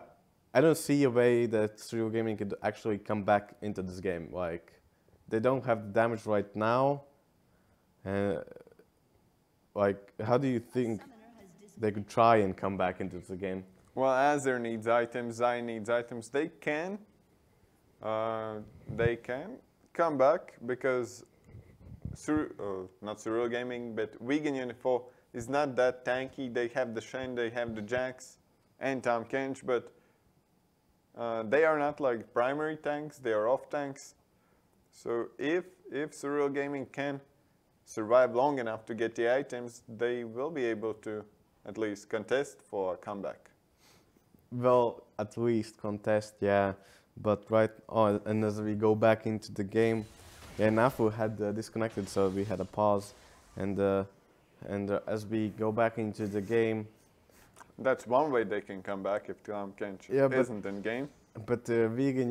I don't see a way that Surreal Gaming could actually come back into this game. Like, they don't have the damage right now. Like, how do you think they could try and come back into the game? Well, Azir needs items, Zai needs items. They can come back because not Surreal Gaming, but Vegan Unit 4 is not that tanky. They have the Shen, they have the Jax, and Tahm Kench, but they are not like primary tanks. They are off tanks. So if Surreal Gaming can survive long enough to get the items, they will be able to at least contest for a comeback. Well, at least contest, yeah. But and as we go back into the game, yeah, Nafu had disconnected, so we had a pause. And as we go back into the game, that's one way they can come back if Tahm Kench isn't in game. But Vegan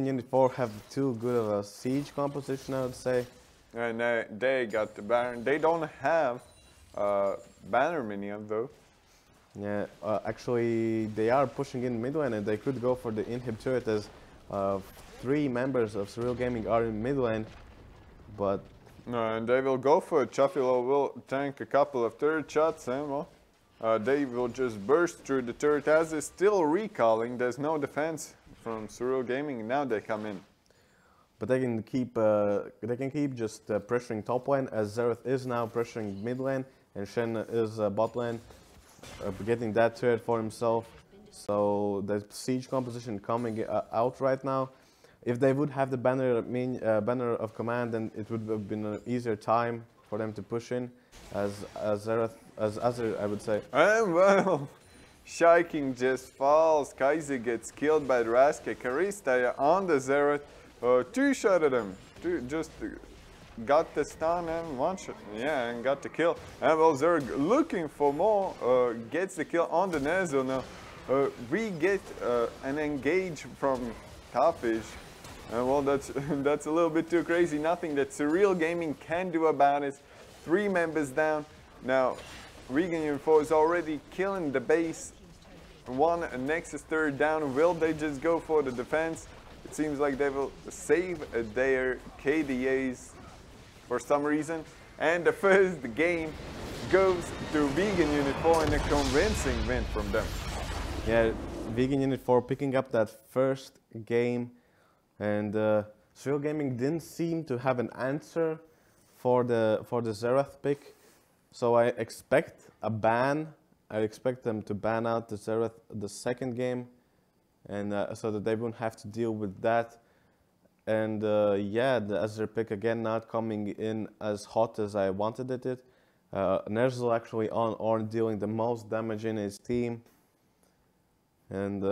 Unit 4 have too good of a siege composition, I would say. And they got the Baron. They don't have banner minion though. Yeah, actually they are pushing in mid lane and they could go for the inhib turret as 3 members of Surreal Gaming are in mid lane, but... No, and they will go for it. Chuffalo will tank a couple of turret shots and well, they will just burst through the turret as is still recalling. There's no defense from Surreal Gaming. Now they come in. But they can keep just pressuring top lane as Xerath is now pressuring mid lane and Shen is bot lane, getting that turret for himself. So the siege composition coming out right now. If they would have the banner of command, then it would have been an easier time for them to push in as Azir, I would say. And well, Shiking just falls. Kaiser gets killed by Raske. Karista on the Xerath. 2-shot at him. Just got the stun and 1-shot. Yeah, and got the kill. And well, Zerg looking for more. Gets the kill on the Nezo now. We get an engage from Topfish. And well, that's a little bit too crazy. Nothing that Surreal Gaming can do about it. 3 members down. Now, Vegan Unit 4 is already killing the base. 1 Nexus third down. Will they just go for the defense? It seems like they will save their KDAs for some reason. And the first game goes to Vegan Unit 4 in a convincing win from them. Yeah, Vegan Unit 4 picking up that first game. And Surreal Gaming didn't seem to have an answer for the Xerath pick. So I expect a ban. I expect them to ban out the Xerath the second game. And so that they won't have to deal with that. And yeah, the Azir pick again not coming in as hot as I wanted it. Ner'zhul actually on Ornn dealing the most damage in his team. And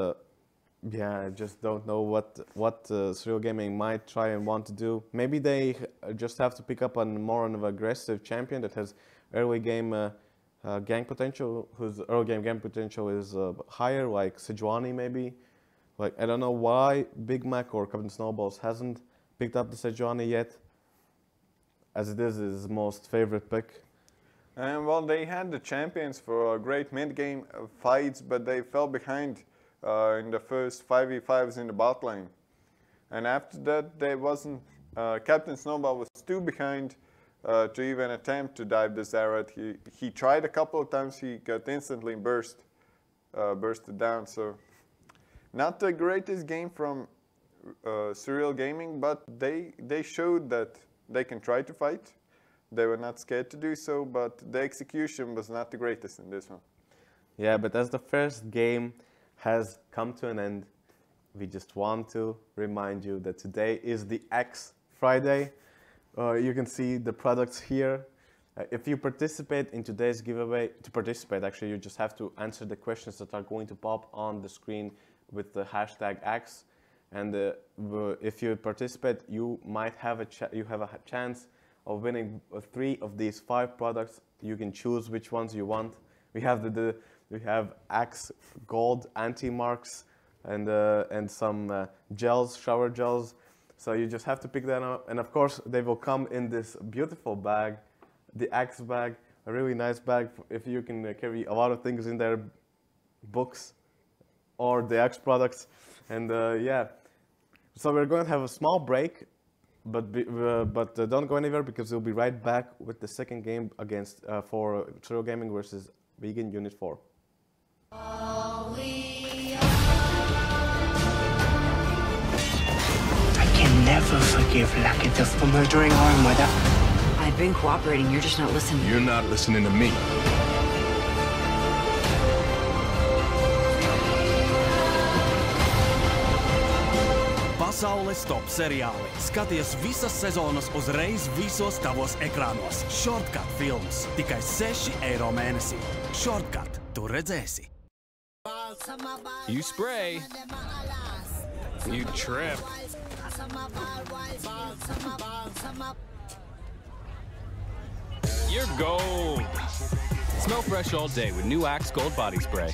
yeah, I just don't know what Surreal Gaming might try and want to do. Maybe they just have to pick up on more of an aggressive champion that has early game gank potential, whose early game gank potential is higher, like Sejuani maybe. Like, I don't know why Big Mac or Captain Snowballs hasn't picked up the Sejuani yet, as it is his most favorite pick. And well, they had the champions for great mid-game fights, but they fell behind in the first 5v5s in the bot lane. And after that, they wasn't... Captain Snowball was too behind to even attempt to dive the Xerath. He tried a couple of times, he got instantly bursted down, so... Not the greatest game from Surreal Gaming, but they showed that they can try to fight. They were not scared to do so, but the execution was not the greatest in this one. Yeah, but as the first game has come to an end, we just want to remind you that today is the X Friday. You can see the products here. If you participate in today's giveaway, to participate actually, you just have to answer the questions that are going to pop on the screen with the hashtag X. And if you participate, you might have a chance of winning 3 of these 5 products. You can choose which ones you want. We have Axe Gold anti-marks and some gels, shower gels. So you just have to pick that up. And of course, they will come in this beautiful bag, the Axe bag, a really nice bag if you can carry a lot of things in there, books or the Axe products. And yeah, so we're going to have a small break, but don't go anywhere because we'll be right back with the second game against for Surreal Gaming versus Vegan Unit 4. I can never forgive Lattelecom for murdering our mother. I've been cooperating, you're just not listening. You're not listening to me. Pasaules top seriāli. Skaties visas sezonas uzreiz visos tavos ekrānos. Shortcut films. Tikai 6 eiro mēnesī. Shortcut. Tu redzēsi. You spray. You trip. You're gold. Smell fresh all day with new Axe Gold Body Spray.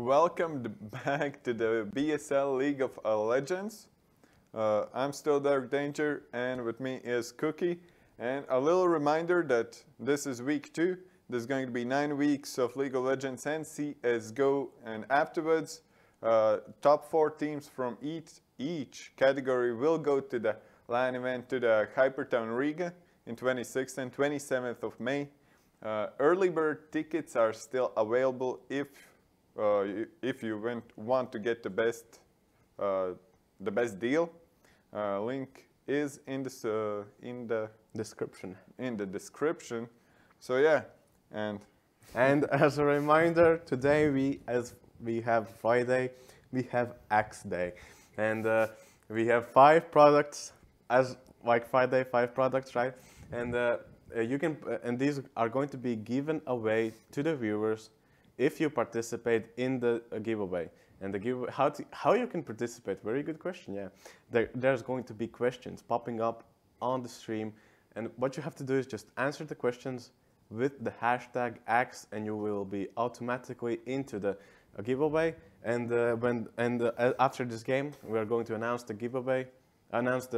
welcome back to the BESL League of Legends. I'm still Dark Danger, and with me is Cookie. And a little reminder that this is week 2. There's going to be 9 weeks of League of Legends and CSGO, and afterwards, top 4 teams from each category will go to the LAN event to the Hypertown Riga in 26th and 27th of May. Early bird tickets are still available if you want to get the best deal. Link is in the description. So yeah, and as a reminder, today as we have Friday, we have Axe Day, and we have 5 products as like Friday, 5 products, right? And and these are going to be given away to the viewers if you participate in the giveaway. And the giveaway, how you can participate? Very good question. Yeah, there's going to be questions popping up on the stream, and what you have to do is just answer the questions with the hashtag Axe, and you will be automatically into the giveaway. And after this game, we are going to announce the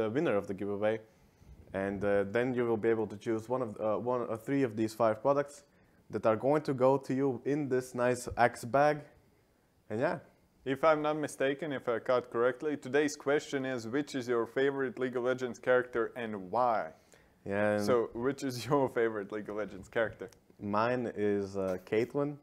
winner of the giveaway. And then you will be able to choose one or 3 of these 5 products that are going to go to you in this nice Axe bag. And yeah. If I'm not mistaken, if I caught correctly, today's question is, which is your favorite League of Legends character and why? Yeah. So, which is your favorite League of Legends character? Mine is Caitlyn.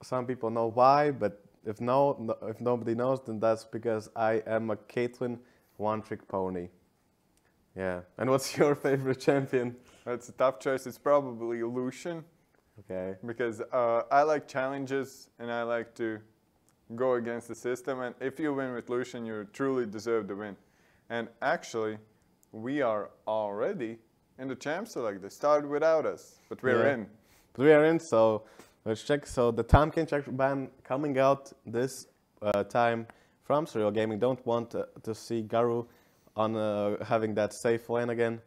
Some people know why, but if nobody knows, then that's because I am a Caitlyn one-trick pony. Yeah. And what's your favorite champion? That's a tough choice. It's probably Lucian. Okay. Because I like challenges and I like to go against the system. And if you win with Lucian, you truly deserve the win. And actually, we are already in the champ select. They started without us, but we're in. But we are in, so let's check. So the time can check ban coming out this time from Surreal Gaming. Don't want to see Garu on having that safe lane again.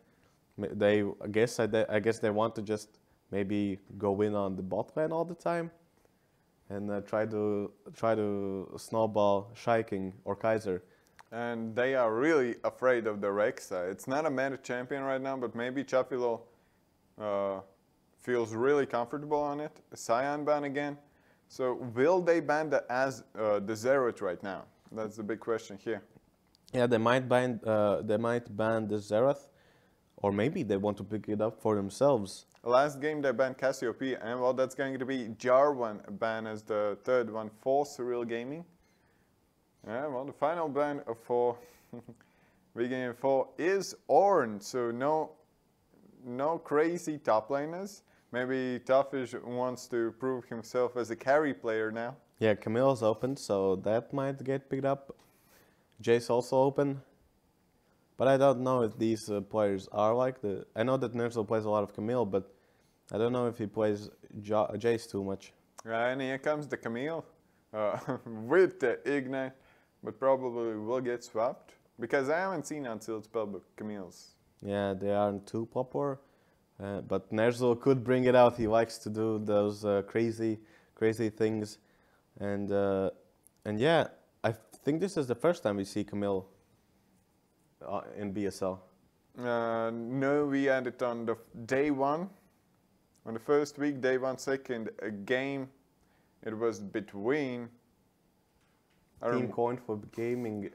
I guess they want to just maybe go in on the bot lane all the time, and try to snowball Shiking or Kaiser. And they are really afraid of the Rexa. It's not a meta champion right now, but maybe Chapilo feels really comfortable on it. Cyan ban again. So will they ban the Zeroth right now? That's the big question here. Yeah, they might ban the Zeroth, or maybe they want to pick it up for themselves. Last game they banned Cassiopeia, and well, that's going to be Jarvan ban as the 3rd one for Surreal Gaming. Yeah, well, the final ban for Vegan 4 is Ornn, so no crazy top laners. Maybe Toughish wants to prove himself as a carry player now. Yeah, Camille's open, so that might get picked up. Jace also open. But I don't know if these players are like I know that Nerzel plays a lot of Camille, but I don't know if he plays Jace too much. And here comes the Camille with the Ignite, but probably will get swapped. Because I haven't seen until spellbook Camille's. Yeah, they aren't too popular. But Nerzel could bring it out. He likes to do those crazy things. And yeah, I think this is the first time we see Camille in BSL. No, we had it on the day 1. On the first week, day 1, second game, it was between Team Coin for Gaming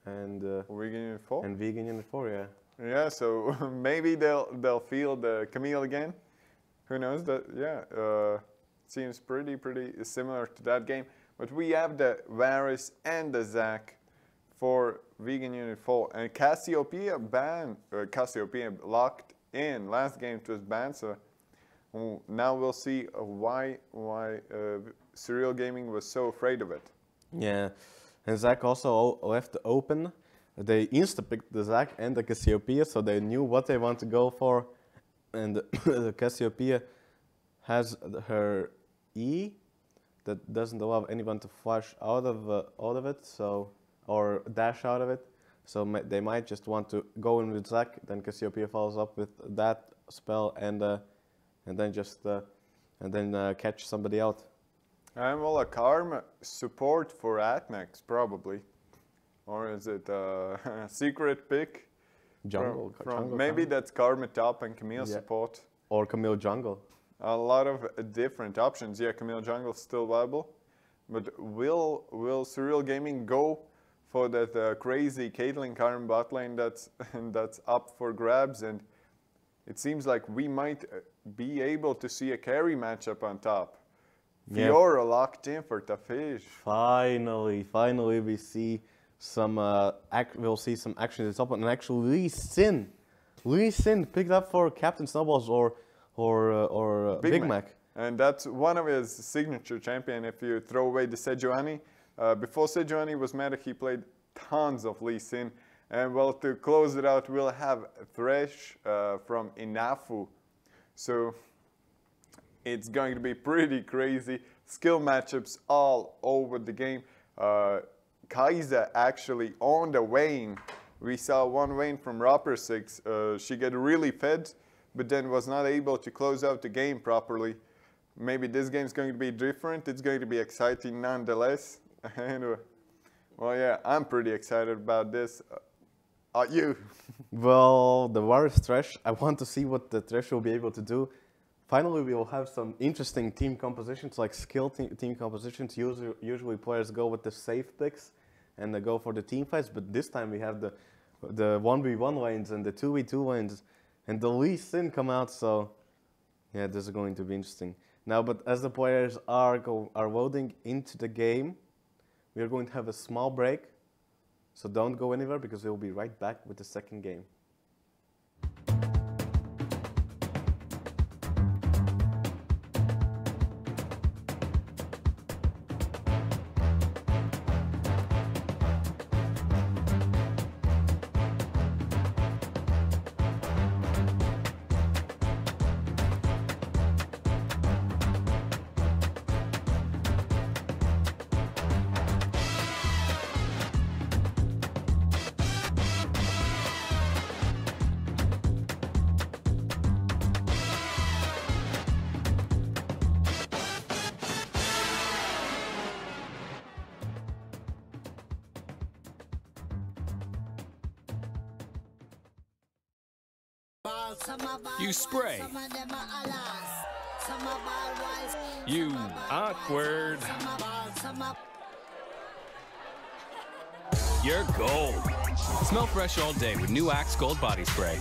and Vegan Unit 4. And Vegan Unit 4, yeah. Yeah, so maybe they'll feel the Camille again. Who knows? That seems pretty similar to that game. But we have the Varus and the Zac for Vegan Unit 4, and Cassiopeia locked in. Last game it was banned, so now we'll see why Surreal Gaming was so afraid of it. Yeah, and Zac also left open. They insta-picked the Zac and the Cassiopeia, so they knew what they want to go for. And the Cassiopeia has her E that doesn't allow anyone to flash out of it, so or dash out of it. So they might just want to go in with Zac, then Cassiopeia follows up with that spell, and then catch somebody out. And well, a Karma support for Atmax, probably. Or is it a secret pick? Jungle. Jungle maybe Karma. that's Karma top and Camille Yeah. support. Or Camille Jungle. A lot of different options. Yeah, Camille Jungle is still viable. But will Surreal Gaming go for that crazy Caitlyn Karma bot lane that's up for grabs? And it seems like we might be able to see a carry matchup on top. Yeah. Fiora locked in for Tafish. Finally, we see some. We'll see some action at the top, and actually Lee Sin picked up for Captain Snowballs or Big Mac. And that's one of his signature champion. If you throw away the Sejuani, before Sejuani was meta, he played tons of Lee Sin. And well, to close it out, we'll have Thresh from Inafu. So it's going to be pretty crazy. Skill matchups all over the game. Kaiser actually on the Vayne. We saw one Vayne from Roper 6. She got really fed, but then was not able to close out the game properly. Maybe this game's going to be different. It's going to be exciting nonetheless. And, well, yeah, I'm pretty excited about this. Are you? Well, the Warriors Thresh, I want to see what the Thresh will be able to do. Finally, we will have some interesting team compositions, like skill team compositions. Usually players go with the safe picks and they go for the team fights, but this time we have the 1v1 lanes and the 2v2 lanes and the Lee Sin come out, so yeah, this is going to be interesting. Now, but as the players are loading into the game, we are going to have a small break, so don't go anywhere because we'll be right back with the second game. You spray. You awkward. You're gold. Smell fresh all day with new Axe Gold Body Spray.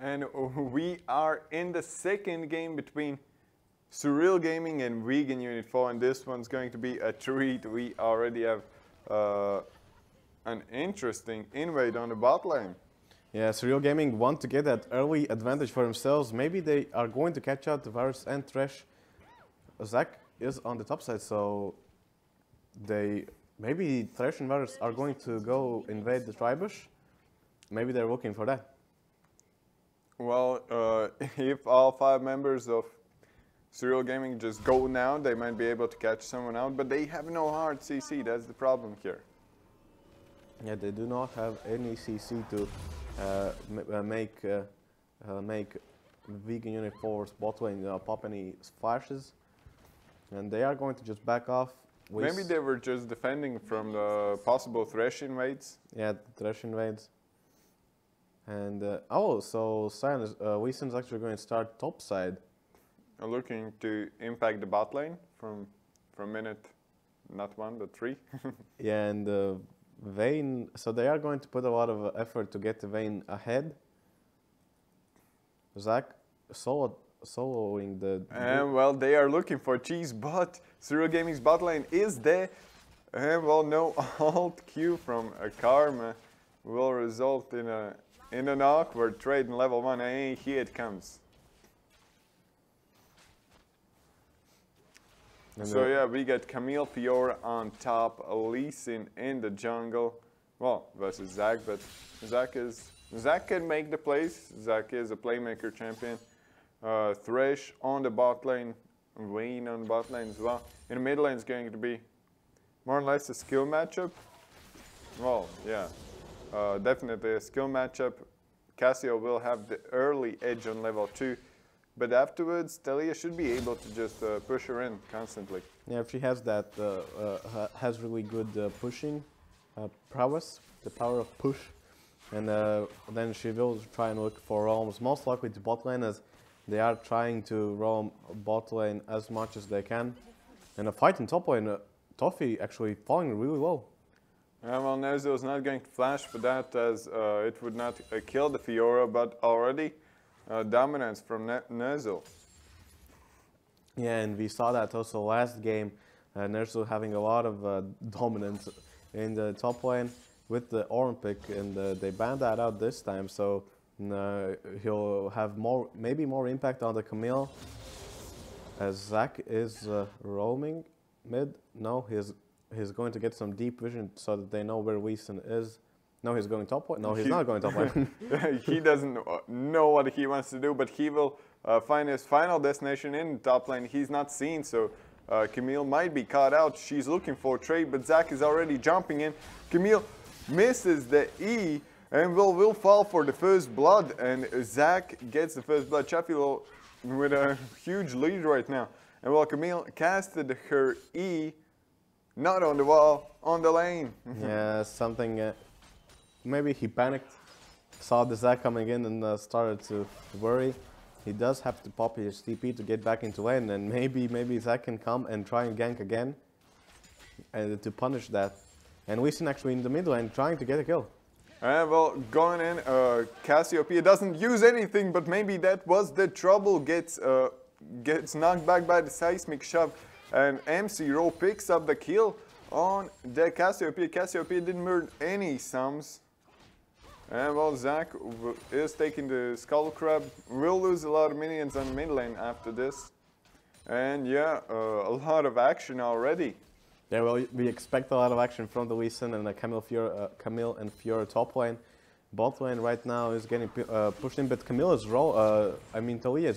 And we are in the second game between Surreal Gaming and Vegan Unit 4, and this one's going to be a treat. We already have an interesting invade on the bot lane. Yeah, Surreal Gaming want to get that early advantage for themselves. Maybe they are going to catch out the Varus and Thresh. Zach is on the top side, so maybe Thresh and Varus are going to go invade the Tribush. Maybe they're looking for that. Well, if all 5 members of Surreal Gaming just go now, they might be able to catch someone out, but they have no hard CC. That's the problem here. Yeah, they do not have any CC to make Vegan Unit 4's bot lane pop any flashes, and they are going to just back off. Maybe they were just defending from the possible Thresh invades. Yeah, Thresh invades. And so Silence, Weason's actually going to start top side. Looking to impact the bot lane from minute, not 1, but 3. Yeah, and Vayne, so they are going to put a lot of effort to get Vayne ahead. Zach soloing the... And well, they are looking for cheese, but Surreal Gaming's bot lane is there. And well, no alt Q from a Karma will result in an awkward trade in level 1. And here it comes. And so yeah, we got Camille Fiora on top, Lee Sin in the jungle. Well, versus Zach, but Zach can make the plays. Zach is a playmaker champion. Thresh on the bot lane, Wayne on bot lane as well. In the mid lane is going to be more or less a skill matchup. Well, yeah, definitely a skill matchup. Cassio will have the early edge on level 2, but afterwards, Talia should be able to just push her in constantly. Yeah, if she has that, has really good pushing prowess, the power of push, and then she will try and look for roams, most likely to bot lane, as they are trying to roam bot lane as much as they can. And a fight in top lane, Toffee actually falling really low. Well, Nerzo is not going to flash for that, as it would not kill the Fiora, but already dominance from Nerzo. Yeah, and we saw that also last game, Nerzo having a lot of dominance in the top lane with the Ornn pick, and they banned that out this time, so he'll have maybe more impact on the Camille, as Zach is roaming mid. No, he's going to get some deep vision so that they know where Lee Sin is. No, he's going top lane. No, he's not going top lane. He doesn't know what he wants to do, but he will find his final destination in top lane. He's not seen, so Camille might be caught out. She's looking for a trade, but Zach is already jumping in. Camille misses the E and will fall for the first blood, and Zach gets the first blood. Sheffield with a huge lead right now. And while Camille casted her E, not on the wall, on the lane. Yeah, something, maybe he panicked, saw the Zach coming in and started to worry. He does have to pop his TP to get back into lane, and maybe Zach can come and try and gank again and to punish that. And Lee Sin actually in the mid lane trying to get a kill. Well, going in, Cassiopeia doesn't use anything, but maybe that was the trouble. Gets knocked back by the seismic shove, and MC-Ro picks up the kill on the Cassiopeia. Cassiopeia didn't earn any sums. And well, Zach is taking the Skull Crab, will lose a lot of minions on mid lane after this. And yeah, a lot of action already. Yeah, well, we expect a lot of action from the Lee Sin and Camille and Fiora top lane. Bot lane right now is getting pushed in, but Talia is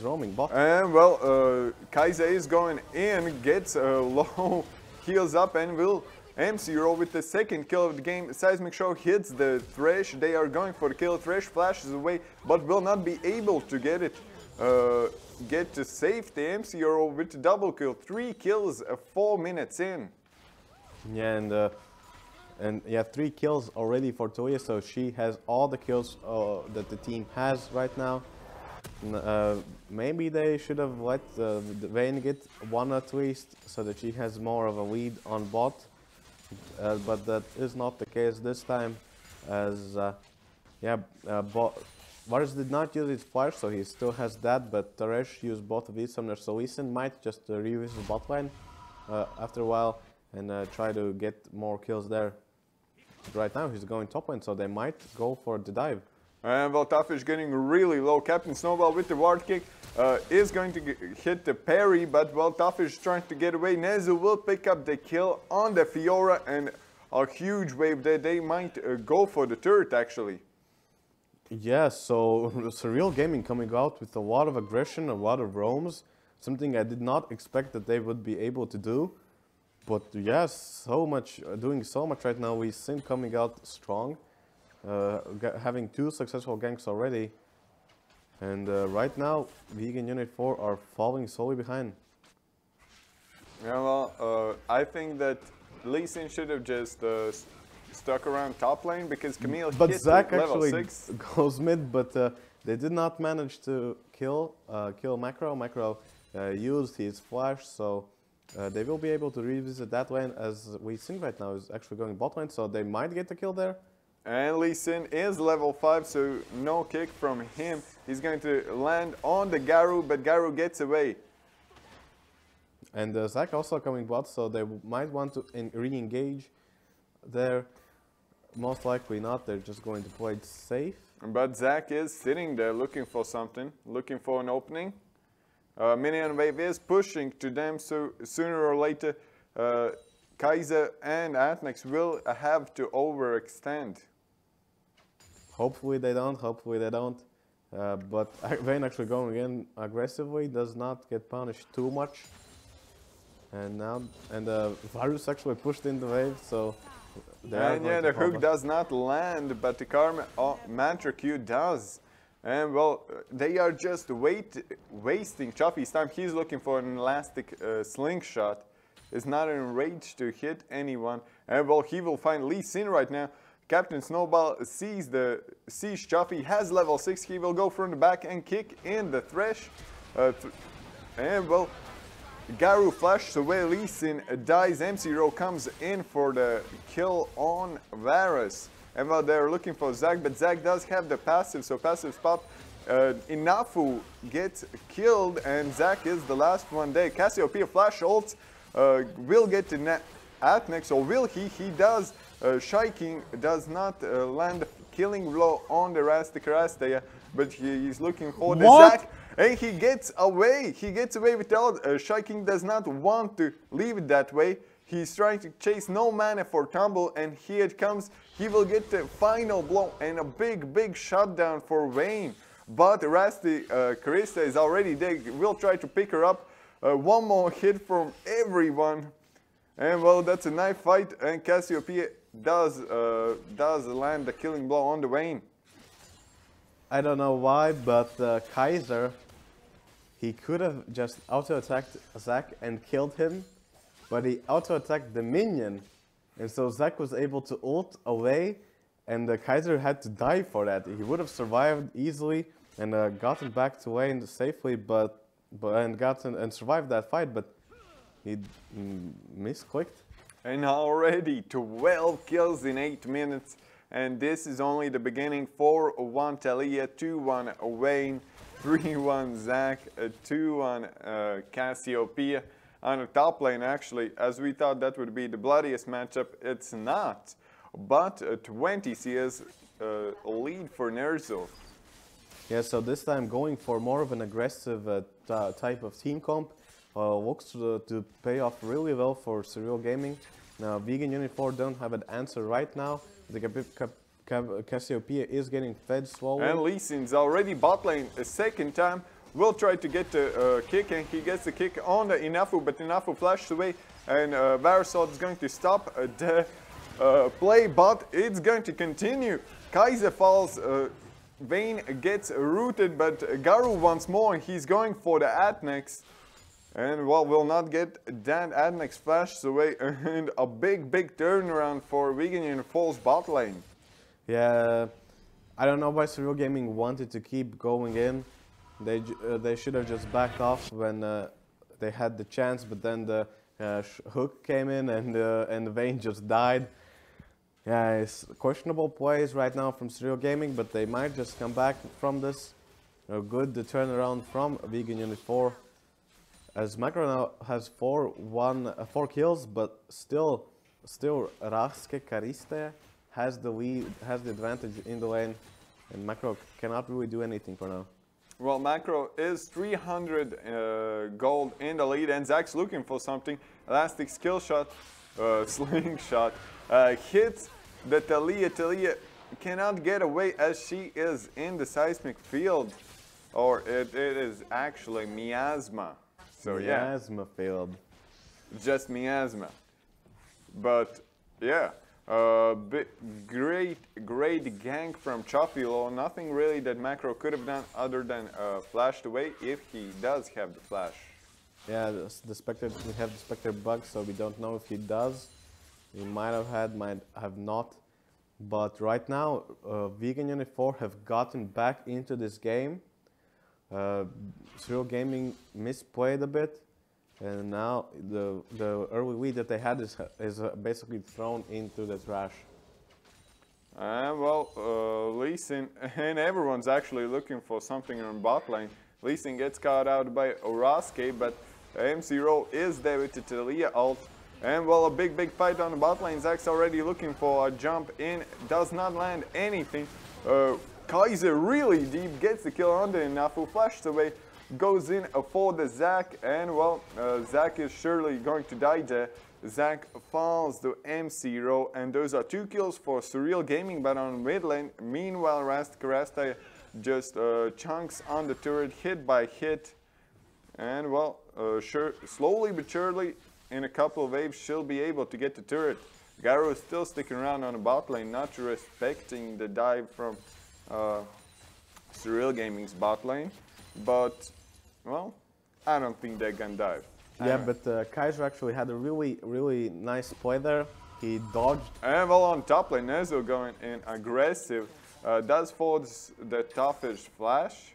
roaming bot. And well, Kaiser is going in, gets low, heals up, and will MC-Ro with the second kill of the game. Seismic Show hits the Thresh. They are going for the kill. Thresh flashes away, but will not be able to get it. Get to safety. MC-Ro with the double kill. 3 kills, 4 minutes in. Yeah, and yeah, 3 kills already for Talia, so she has all the kills that the team has right now. Maybe they should have let Vayne get 1 at least, so that she has more of a lead on bot. But that is not the case this time, as Varus did not use his flash, so he still has that, but Taresh used both of these summoners, so Lee Sin might just revisit bot lane after a while and try to get more kills there. But right now he's going top lane, so they might go for the dive. And well, Toughish getting really low. Captain Snowball with the ward kick is going to hit the parry, but well, Toughish trying to get away. Nezu will pick up the kill on the Fiora, and a huge wave there. They might go for the turret actually. Yeah, so Surreal Gaming coming out with a lot of aggression, a lot of roams, something I did not expect that they would be able to do. But yes, doing so much right now. We've seen coming out strong, having 2 successful ganks already. And right now, Vegan Unit 4 are falling slowly behind. Yeah, well, I think that Lee Sin should have just stuck around top lane, because Camille hit Zach level actually 6. goes mid, but they did not manage to kill Macro. Macro used his flash, so they will be able to revisit that lane, as we think right now is actually going bot lane, so they might get the kill there. And Lee Sin is level 5, so no kick from him. He's going to land on the Garu, but Garu gets away. And Zach also coming bot, so they might want to re-engage there. Most likely not, they're just going to play it safe. But Zach is sitting there looking for something, looking for an opening. Minion wave is pushing to them, so sooner or later Kaiser and Atnex will have to overextend. Hopefully they don't, hopefully they don't. But Vayne actually going in aggressively does not get punished too much. And now, Varus actually pushed in the wave, so... And yeah, the hook does not land, but the Karma Mantra Q does. And well, they are just wasting Chaffee's time. He's looking for an elastic slingshot. Is not in range to hit anyone. And well, he will find Lee Sin right now. Captain Snowball sees Chaffee, has level 6. He will go from the back and kick in the Thresh. And well, Garu flashes away Lee Sin, dies. MC-Ro comes in for the kill on Varus. And well, they're looking for Zac, but Zac does have the passive, so passive pop. Inafu gets killed, and Zac is the last one there. Cassiopeia flash ults will get to Atnex, or will he? He does. Shy King does not land killing blow on the Rastakastea, but he's looking for the Zac. And he gets away. He gets away without. Shy King does not want to leave it that way. He's trying to chase no mana for Tumble, and here it comes. He will get the final blow and a big shutdown for Vayne. But Rastakastea is already there. Will try to pick her up. One more hit from everyone. And well, that's a knife fight, and Cassiopeia does land the killing blow on the Vayne. I don't know why, but Kaiser, he could have just auto-attacked Zac and killed him, but he auto-attacked the minion, and so Zac was able to ult away, and Kaiser had to die for that. He would have survived easily and gotten back to Vayne safely, and survived that fight, but he misclicked. And already 12 kills in 8 minutes. And this is only the beginning. 4-1 Taliyah, 2-1 Vayne, 3-1 Zac, 2-1 Cassiopeia. On the top lane, actually, as we thought that would be the bloodiest matchup, it's not. But 20 CS lead for Nerzo. Yeah, so this time going for more of an aggressive type of team comp. Looks to pay off really well for Surreal Gaming. Now, Vegan Unit 4 don't have an answer right now. The Cassiopeia is getting fed slowly. And Lee Sin's already bot lane a second time. Will try to get the kick, and he gets the kick on the Inafu, but Inafu flashes away, and Varusot is going to stop the play, but it's going to continue. Kaiser falls, Vayne gets rooted, but Garu once more, he's going for the Atnex. And well, will not get that Adnex flashes away, and a big turnaround for Vegan Unit 4's bot lane. Yeah, I don't know why Surreal Gaming wanted to keep going in. They should have just backed off when they had the chance, but then the hook came in, and Vayne just died. Yeah, it's questionable plays right now from Surreal Gaming, but they might just come back from this. A good turnaround from Vegan Unit 4. As Macro now has 4 kills, but still Rastakastea has the lead, has the advantage in the lane, and Macro cannot really do anything for now. Well, Macro is 300 gold in the lead, and Zac's looking for something. Elastic skill shot, slingshot, hits the Taliyah. Taliyah cannot get away as she is in the seismic field, or it is actually Miasma. So Miasma failed. Just Miasma. But yeah, great gank from Chofilo. Nothing really that Macro could have done other than flashed away if he does have the flash. Yeah, the Spectre, we have the Spectre bug, so we don't know if he does. He might have had, might have not. But right now, Vegan Unit 4 have gotten back into this game. Surreal Gaming misplayed a bit, and now the early lead that they had is basically thrown into the trash. Well, Lee Sin, and everyone's actually looking for something on bot lane. Lee Sin gets caught out by Oraske, but MC-Ro is there with the Taliyah ult. And well, a big fight on the bot lane. Zac's already looking for a jump in, does not land anything. Kaiser really deep, gets the kill on the Inafu, flashes away, goes in for the Zac, and well, Zac is surely going to die there. Zac falls to M0, and those are 2 kills for Surreal Gaming, but on mid lane. Meanwhile, Rasta just chunks on the turret, hit by hit, and well, slowly but surely, in a couple of waves, she'll be able to get the turret. Garo is still sticking around on the bot lane, not respecting the dive from Surreal Gaming's bot lane, but well, I don't think they're gonna dive. Yeah, but Kaiser actually had a really nice play there. He dodged. And well, on top lane, Nezo going in aggressive, does force the toughish flash.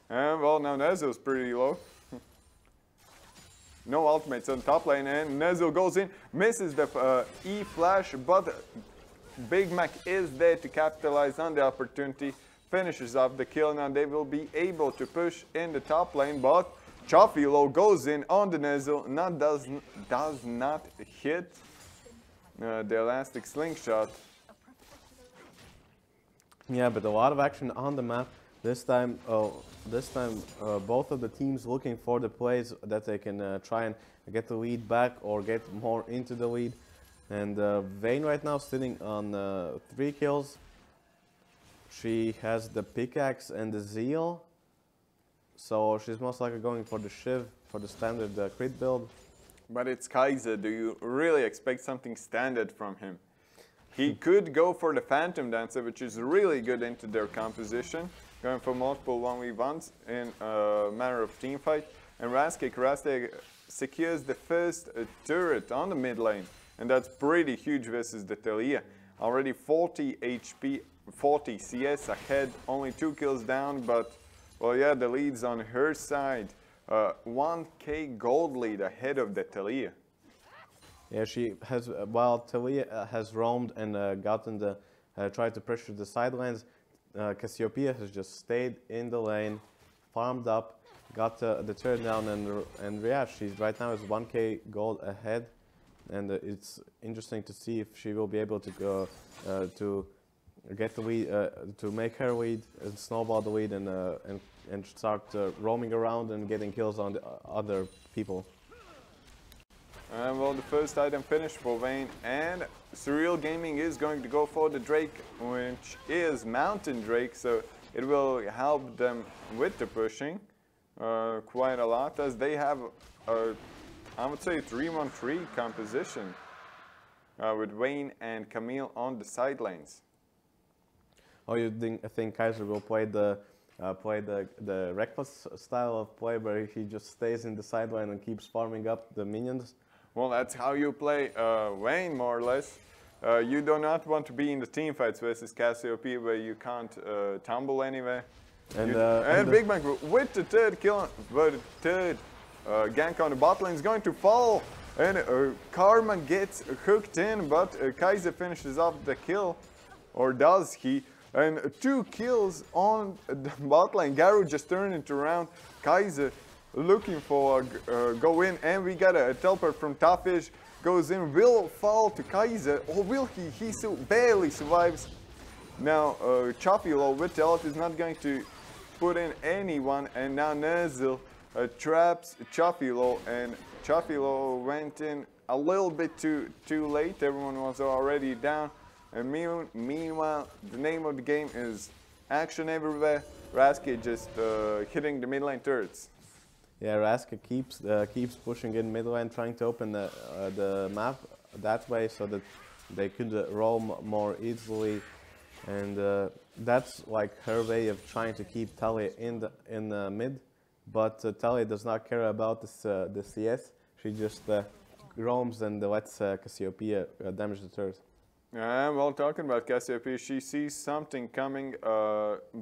And well, now Nezo's pretty low. No ultimates on top lane, and Nezo goes in, misses the E flash, but Big Mac is there to capitalize on the opportunity, finishes off the kill. Now they will be able to push in the top lane, but Chafilo goes in on the Nezo, does not hit the elastic slingshot. Yeah, but a lot of action on the map. This time, both of the teams looking for the plays that they can try and get the lead back or get more into the lead. And Vayne right now sitting on 3 kills. She has the pickaxe and the zeal. So she's most likely going for the Shiv, for the standard crit build. But it's Kaiser. Do you really expect something standard from him? He could go for the Phantom Dancer, which is really good into their composition, going for multiple 1v1s in a matter of teamfight. And Raste secures the first turret on the mid lane, and that's pretty huge versus the Talia. Already 40 HP, 40 CS ahead, only 2 kills down, but well, yeah, the lead's on her side. 1k gold lead ahead of the Talia. Yeah, she has, while Talia has roamed and gotten the, tried to pressure the sidelines, Cassiopeia has just stayed in the lane, farmed up, got the turret down, and yeah, she's right now is 1k gold ahead, and it's interesting to see if she will be able to go to get the lead, to make her lead and snowball the lead, and start roaming around and getting kills on the other people. And well, the first item finished for Vayne, and Surreal Gaming is going to go for the Drake, which is Mountain Drake, so it will help them with the pushing quite a lot, as they have I would say 3-1-3 composition with Vayne and Camille on the side lanes. Oh, you think Kaiser will play the reckless style of play, where he just stays in the sideline and keeps farming up the minions? Well, that's how you play Vayne, more or less. You do not want to be in the team fights versus Cassiopeia, where you can't tumble anywhere. And Big Mac with the third kill, but the third gank on the bot lane is going to fall, and Karma gets hooked in, but Kaiser finishes off the kill, or does he? And 2 kills on the bot lane. Garu just turned it around. Kaiser looking for a go in, and we got a teleport from Toughish. Goes in, will fall to Kaiser, or will he? He barely survives. Now Chafilo with teleport is not going to put in anyone, and now Nezil traps Chafilo, and Chafilo went in a little bit too late. Everyone was already down. And meanwhile, the name of the game is action everywhere. Raske just hitting the mid lane turrets. Yeah, Raske keeps pushing in mid lane, trying to open the map that way so that they could roam more easily, and that's like her way of trying to keep Talia in the mid. But Talia does not care about the CS. She just roams and lets Cassiopeia damage the turret. Well, talking about Cassiopeia, she sees something coming.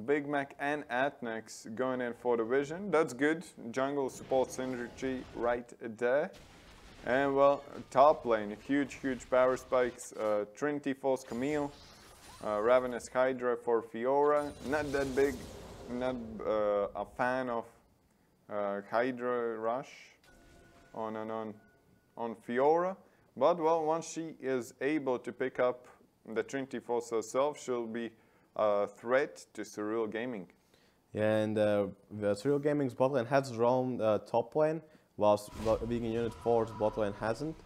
Big Mac and Atnex going in for the vision. That's good. Jungle support synergy right there. And well, top lane, huge power spikes. Trinity force Camille. Ravenous Hydra for Fiora. Not that big. Not a fan of Hydra rush on Fiora. But well, once she is able to pick up the Trinity Force herself, she'll be a threat to Surreal Gaming. Yeah, and the Surreal Gaming's bot lane has roamed top lane, whilst Vegan Unit 4's bot lane hasn't.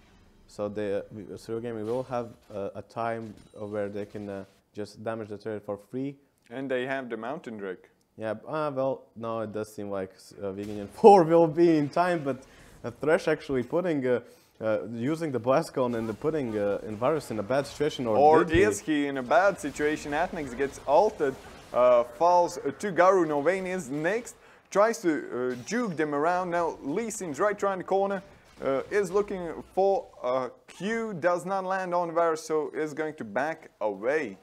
So the Surreal Gaming will have a time where they can just damage the turret for free. And they have the Mountain Drake. Yeah, well, no, it does seem like Vegan Unit 4 will be in time, but Thresh actually putting, using the Blast Cone and putting Invarus in a bad situation. Or is he in a bad situation? Atnix gets ulted, falls to Garu. Novain is next, tries to juke them around. Now Lee Sin's right around the corner, is looking for a Q, does not land on Varus, so is going to back away.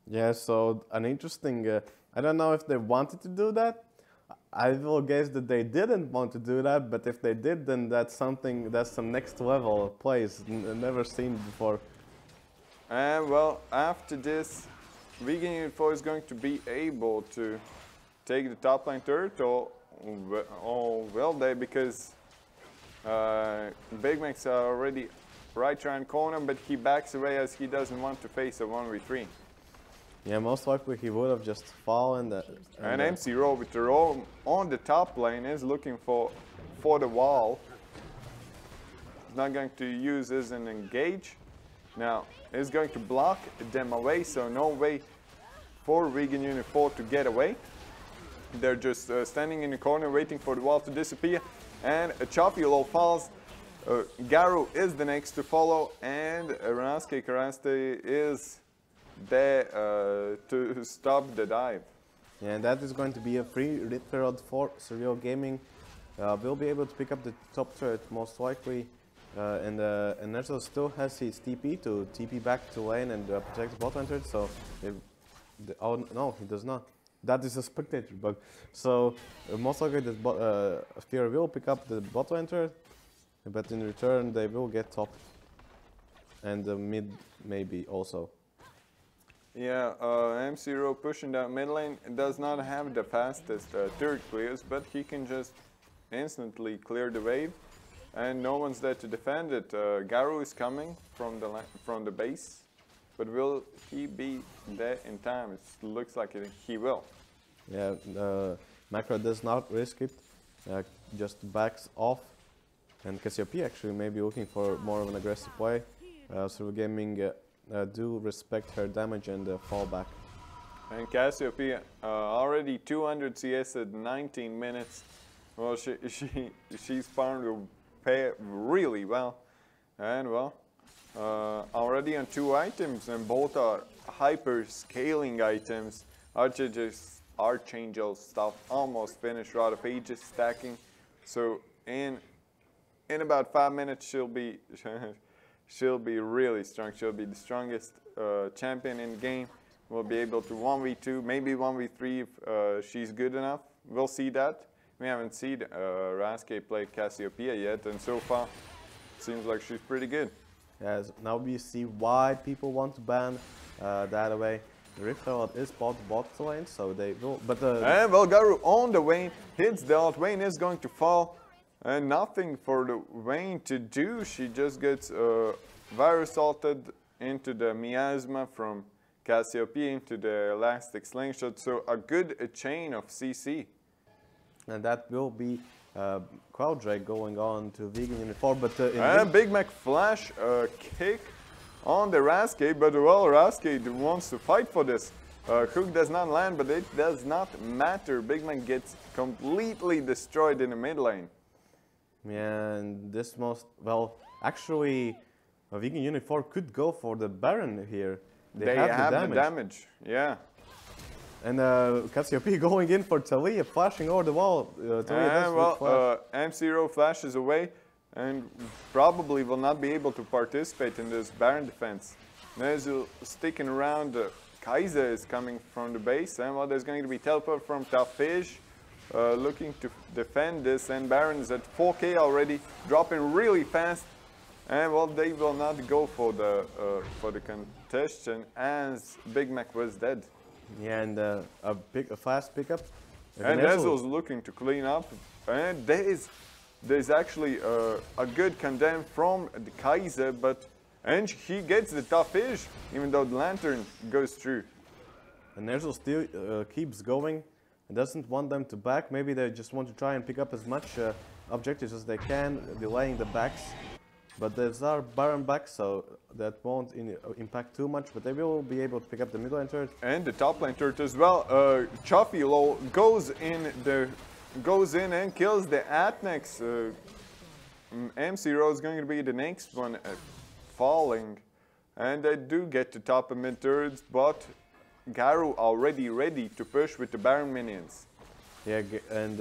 Yeah, so an interesting, I don't know if they wanted to do that. I will guess that they didn't want to do that, but if they did, then that's something, that's some next level plays, never seen before. And well, after this, Vegan Unit 4 is going to be able to take the top lane turret, or will they, because Big Mac's already right around corner, but he backs away as he doesn't want to face a 1v3. Yeah, most likely he would have just fallen. And MC Ro with the roam on the top lane is looking for the wall. He's not going to use this and engage. Now, he's going to block them away, so no way for Vegan Unit 4 to get away. They're just standing in the corner waiting for the wall to disappear. And Chopiolo falls. Garu is the next to follow, and Ranaske Karaste is there to stop the dive. Yeah, and that is going to be a free referral for Surreal Gaming. We'll be able to pick up the top turret most likely, and Nerzel still has his TP to TP back to lane and protect the bot lane turret. So, oh no, he does not. That is a spectator bug. So most likely the Fear will pick up the bot lane turret, but in return they will get top and the mid maybe also. Yeah, M0 pushing down mid lane does not have the fastest turret clears, but he can just instantly clear the wave, and no one's there to defend it. Garu is coming from the base, but will he be there in time? It looks like he will. Yeah, Macro does not risk it, just backs off, and Cassiopeia actually may be looking for more of an aggressive play. Surreal Gaming do respect her damage and fall back. And Cassiopeia already 200 CS at 19 minutes. Well, she's found to pay really well, and well, already on 2 items, and both are hyper scaling items. Archangel stuff almost finished. Rod of Ages stacking, so in about 5 minutes she'll be she'll be really strong. She'll be the strongest champion in the game. We'll be able to 1v2, maybe 1v3 if she's good enough. We'll see that. We haven't seen Raske play Cassiopeia yet, and so far seems like she's pretty good. Yes, now we see why people want to ban that away. The Rift Herald is bot lane, so they will. But and Garu on the Vayne hits the ult. Vayne is going to fall, and nothing for the Vayne to do. She just gets virus ulted into the miasma from Cassiopeia into the elastic slingshot. So a good chain of CC. And that will be Cloud Drake going on to Vegan Unit 4, but and Big Mac flash kick on the Raske, but well, Raske wants to fight for this. Hook does not land, but it does not matter. Big Mac gets completely destroyed in the mid lane. Yeah, and this actually, Vegan Unit 4 could go for the Baron here. They have the damage, yeah. And Cassiopeia going in for Talia, flashing over the wall. M0 flashes away and probably will not be able to participate in this Baron defense. Nerzel sticking around. Kaiser is coming from the base, and well, there's going to be teleport from Tafish looking to defend this, and Baron is at 4k already, dropping really fast. And well, they will not go for the contestation as Big Mac was dead. Yeah, and a fast pickup. And Nerzel's looking to clean up, and there's actually a good condemn from the Kaiser, and he gets the Tafish, even though the lantern goes through. And Nerzel still keeps going, doesn't want them to back. Maybe they just want to try and pick up as much objectives as they can, delaying the backs. But there's our Baron back, so that won't impact too much, but they will be able to pick up the mid lane turret. And the top lane turret as well. Chofilo goes in and kills the Atnex. MC Row is going to be the next one falling. And they do get to top and mid turrets, but Garu already ready to push with the Baron minions. Yeah, and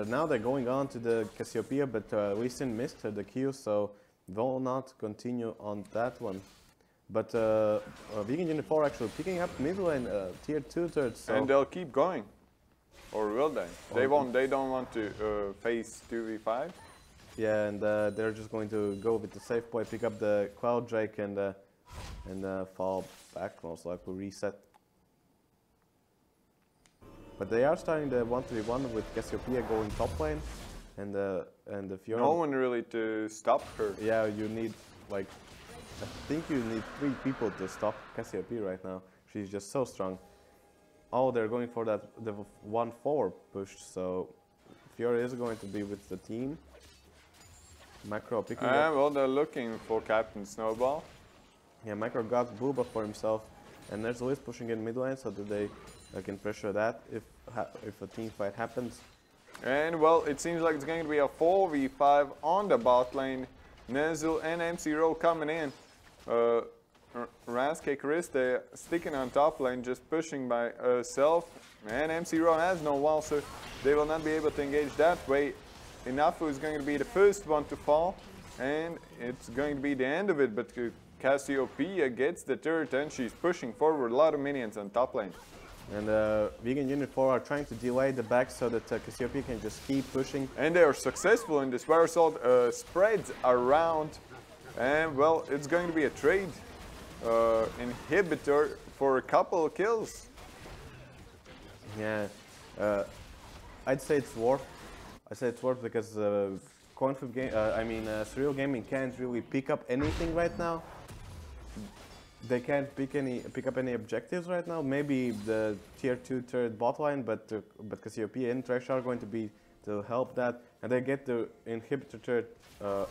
now they're going on to the Cassiopeia, but Lee Sin missed the Q, so will not continue on that one. But Vegan Unit 4 actually picking up mid lane tier 2 turrets. So and they'll keep going. Or will they? They won't. They don't want to face 2v5. Yeah, and they're just going to go with the safe play, pick up the Cloud Drake, and fall back, most likely reset. But they are starting the 1v1 with Cassiopeia going top lane, and the Fiora. No one really to stop her. Yeah, you need like, I think you need 3 people to stop Cassiopeia right now. She's just so strong. Oh, they're going for that the 1-4 push, so Fiora is going to be with the team. Macro picking up. Well, they're looking for Captain Snowball. Yeah, Macro got Booba for himself, and there's Liz pushing in mid lane so that they can pressure that if a team fight happens. And well, it seems like it's going to be a 4v5 on the bot lane. Nezul and MC Row coming in. Raske Kariste sticking on top lane, just pushing by herself. And MC Row has no wall, so they will not be able to engage that way. Inafu is going to be the first one to fall, and it's going to be the end of it, but Cassiopeia gets the turret and she's pushing forward a lot of minions on top lane. And Vegan Unit 4 are trying to delay the back so that Cassiopeia can just keep pushing. And they are successful in this. Fire Assault spreads around, and well, it's going to be a trade inhibitor for a couple of kills. Yeah, I'd say it's worth. I say it's worth because Surreal Gaming can't really pick up anything right now. They can't pick up any objectives right now. Maybe the tier 2 turret bot line, but Cassiopeia and Thresh are going to be to help that, and they get the inhibitor turret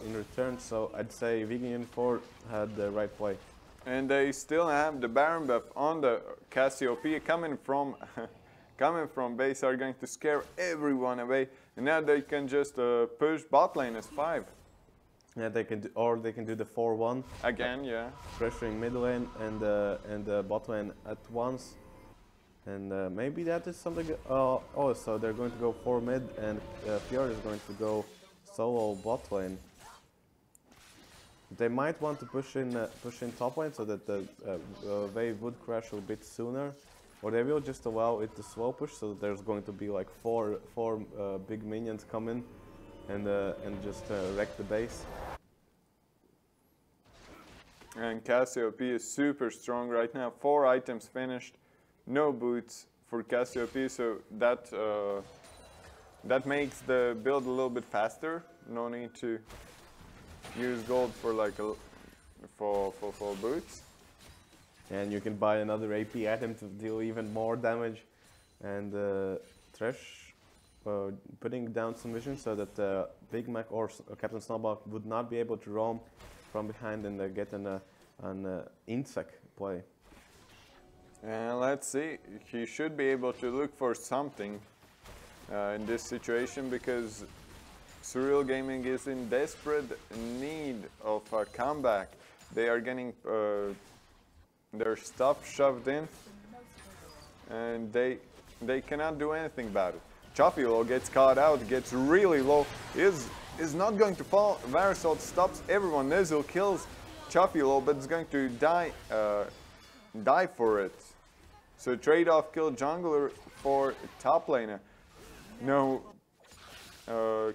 in return. So I'd say Vegan Unit 4 had the right play. And they still have the Baron buff on the Cassiopeia coming from base, are going to scare everyone away. And now they can just push bot lane as 5. Yeah, they can do, or they can do the 4-1 again. Yeah, pressuring mid lane and bot lane at once, and maybe that is something. Oh, so they're going to go 4 mid, and Fiora is going to go solo bot lane. They might want to push in top lane so that the wave would crash a bit sooner, or they will just allow it to slow push so that there's going to be like four big minions come in and just wreck the base. And Cassiopeia is super strong right now. 4 items finished, no boots for Cassiopeia, so that makes the build a little bit faster. No need to use gold for like for boots. And you can buy another AP item to deal even more damage. And Thresh putting down some vision so that Big Mac or Captain Snowball would not be able to roam from behind and get an insect play. And let's see, he should be able to look for something in this situation, because Surreal Gaming is in desperate need of a comeback. They are getting their stuff shoved in, and they cannot do anything about it. Chofilo gets caught out, gets really low, is not going to fall. Varasalt stops everyone. Nezul kills Chofilo, but is going to die for it. So trade-off kill jungler for top laner. No,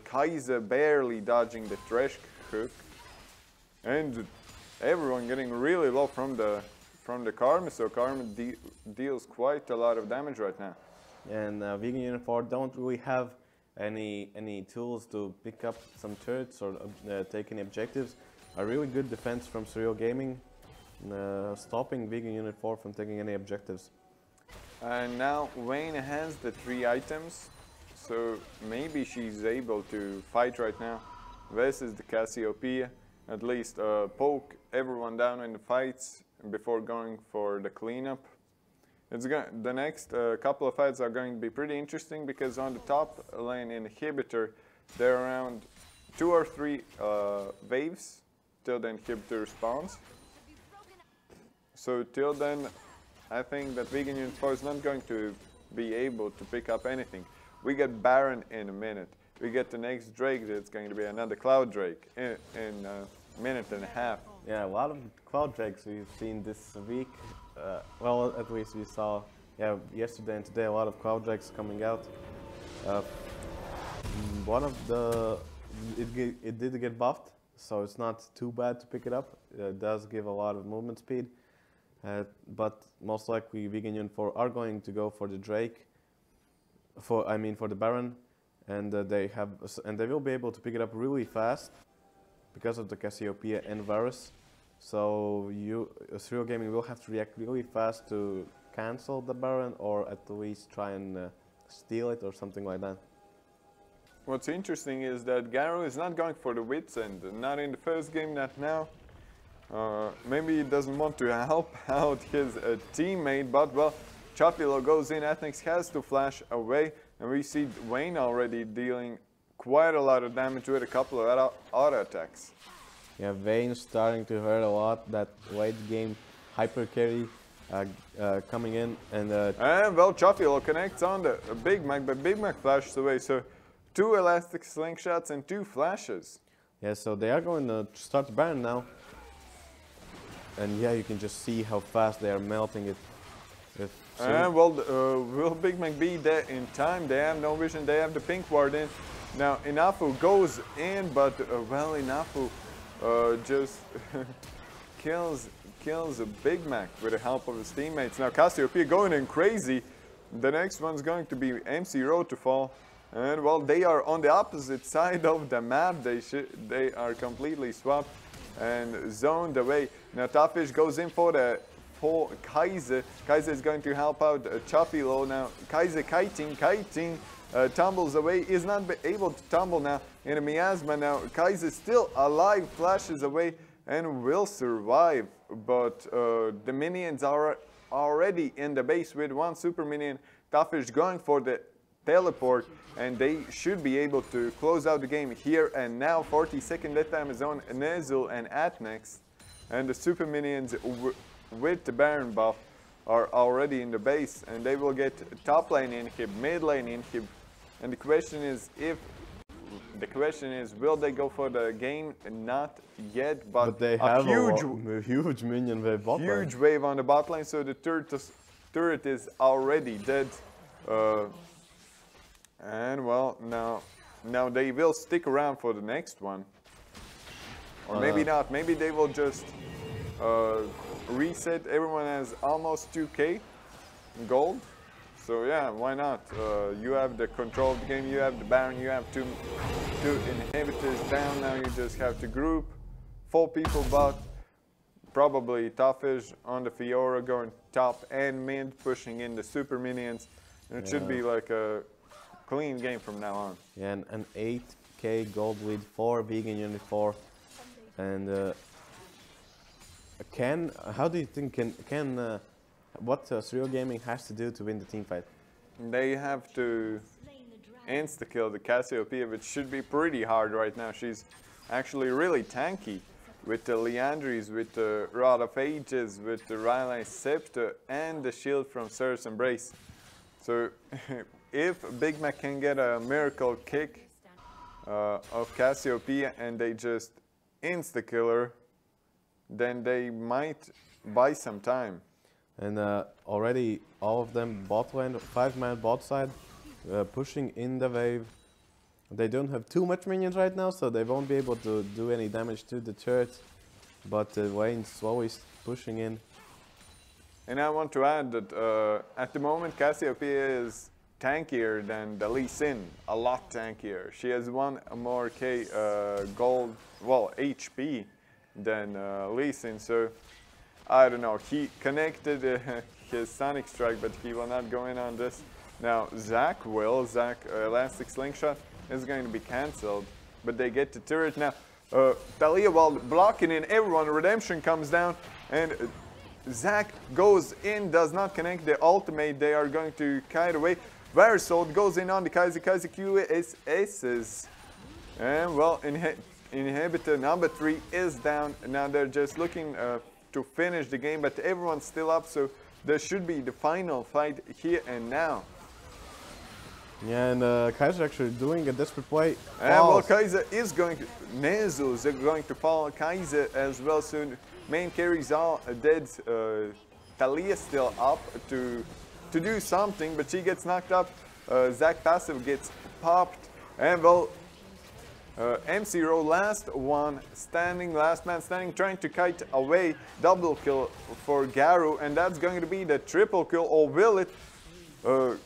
Kaiser barely dodging the Thresh hook, and everyone getting really low from the Karma. So Karma deals quite a lot of damage right now. And Vegan Unit 4 don't really have any tools to pick up some turrets or take any objectives. A really good defense from Surreal Gaming, stopping Vegan Unit 4 from taking any objectives. And now Vayne has the 3 items, so maybe she's able to fight right now versus the Cassiopeia, at least poke everyone down in the fights before going for the cleanup. The next couple of fights are going to be pretty interesting because on the top lane inhibitor, there are around 2 or 3 waves till the inhibitor spawns. So till then, I think that Vegan Unit 4 is not going to be able to pick up anything. We get Baron in a minute. We get the next Drake, that's going to be another Cloud Drake in a minute and a half. Yeah, a lot of Cloud Drakes we've seen this week. Well, at least we saw, yeah, yesterday and today a lot of Cloud Drakes coming out. One of the, it did get buffed, so it's not too bad to pick it up. It does give a lot of movement speed. But most likely Vegan Unit 4 are going to go for the Drake, for the Baron, and they will be able to pick it up really fast because of the Cassiopeia and Varus. So Surreal Gaming will have to react really fast to cancel the Baron, or at least try and steal it or something like that. What's interesting is that Garo is not going for the Wits End, not in the first game, not now. Maybe he doesn't want to help out his teammate, but well, Chapilo goes in, Ethnics has to flash away, and we see Vayne already dealing quite a lot of damage with a couple of auto attacks. Yeah, Vayne starting to hurt a lot, that late game hyper carry coming in, and well, Chapilo connects on the Big Mac, but Big Mac flashes away, so 2 elastic slingshots and 2 flashes. Yeah, so they are going to start the Baron now. And yeah, you can just see how fast they are melting it. Well, will Big Mac be there in time? They have no vision, they have the pink ward in. Now, Inafu goes in, but well, Inafu just kills a Big Mac with the help of his teammates. Now, Cassiopeia going in crazy. The next one's going to be MC Road to fall. And well, they are on the opposite side of the map. They are completely swapped and zoned away. Now Tafish goes in for Kaiser. Kaiser is going to help out Chapilo. Now Kaiser kiting, tumbles away, is not able to tumble now in a miasma. Now Kaiser still alive, flashes away and will survive. But the minions are already in the base with 1 super minion. Tafish going for the teleport, and they should be able to close out the game here and now. 40-second death time is on Nezul and Atnex, and the super minions with the Baron buff are already in the base, and they will get top lane inhib, mid lane inhib, and the question is will they go for the game? Not yet, but they have a huge minion wave bot lane. Huge wave on the bot lane, so the turret is already dead. And well, now they will stick around for the next one. Or maybe not, maybe they will just reset. Everyone has almost 2k gold. So yeah, why not? You have the control of the game, you have the Baron, you have two inhibitors down. Now you just have to group 4 people, but probably Tafish on the Fiora going top and mid, pushing in the super minions. And it should be like a clean game from now on. Yeah, and an 8k gold lead for Vegan Unit 4. And how do you think what Surreal Gaming has to do to win the team fight? They have to insta-kill the Cassiopeia, which should be pretty hard right now. She's actually really tanky with the Leandries, with the Rod of Ages, with the Riley Scepter, and the shield from Sur's Embrace. So if Big Mac can get a miracle kick of Cassiopeia and they just insta-kill her, then they might buy some time. And already all of them bot lane, 5-man bot side, pushing in the wave. They don't have too much minions right now, so they won't be able to do any damage to the turret. But Vayne's slowly pushing in. And I want to add that at the moment Cassiopeia is tankier than the Lee Sin, a lot tankier. She has 1 more K gold, well, HP than Lee Sin, so I don't know. He connected his Sonic Strike, but he will not go in on this. Now Zach will. Zach Elastic Slingshot is going to be cancelled, but they get the turret now. Thalia while blocking in everyone, Redemption comes down, and Zach goes in, does not connect the ultimate. They are going to kite away. Varisold goes in on the Kaiser. Kaiser Q is aces. And well, inhibitor number 3 is down. Now they're just looking to finish the game, but everyone's still up, so there should be the final fight here and now. Yeah, and Kaiser actually doing a desperate play. And well, Kaiser is going to, Nezu is going to follow Kaiser as well soon. Main carries all dead. Thalia still up to do something, but she gets knocked up. Zach passive gets popped, and well, MC Row last man standing, trying to kite away. Double kill for Garu, and that's going to be the triple kill, or will it?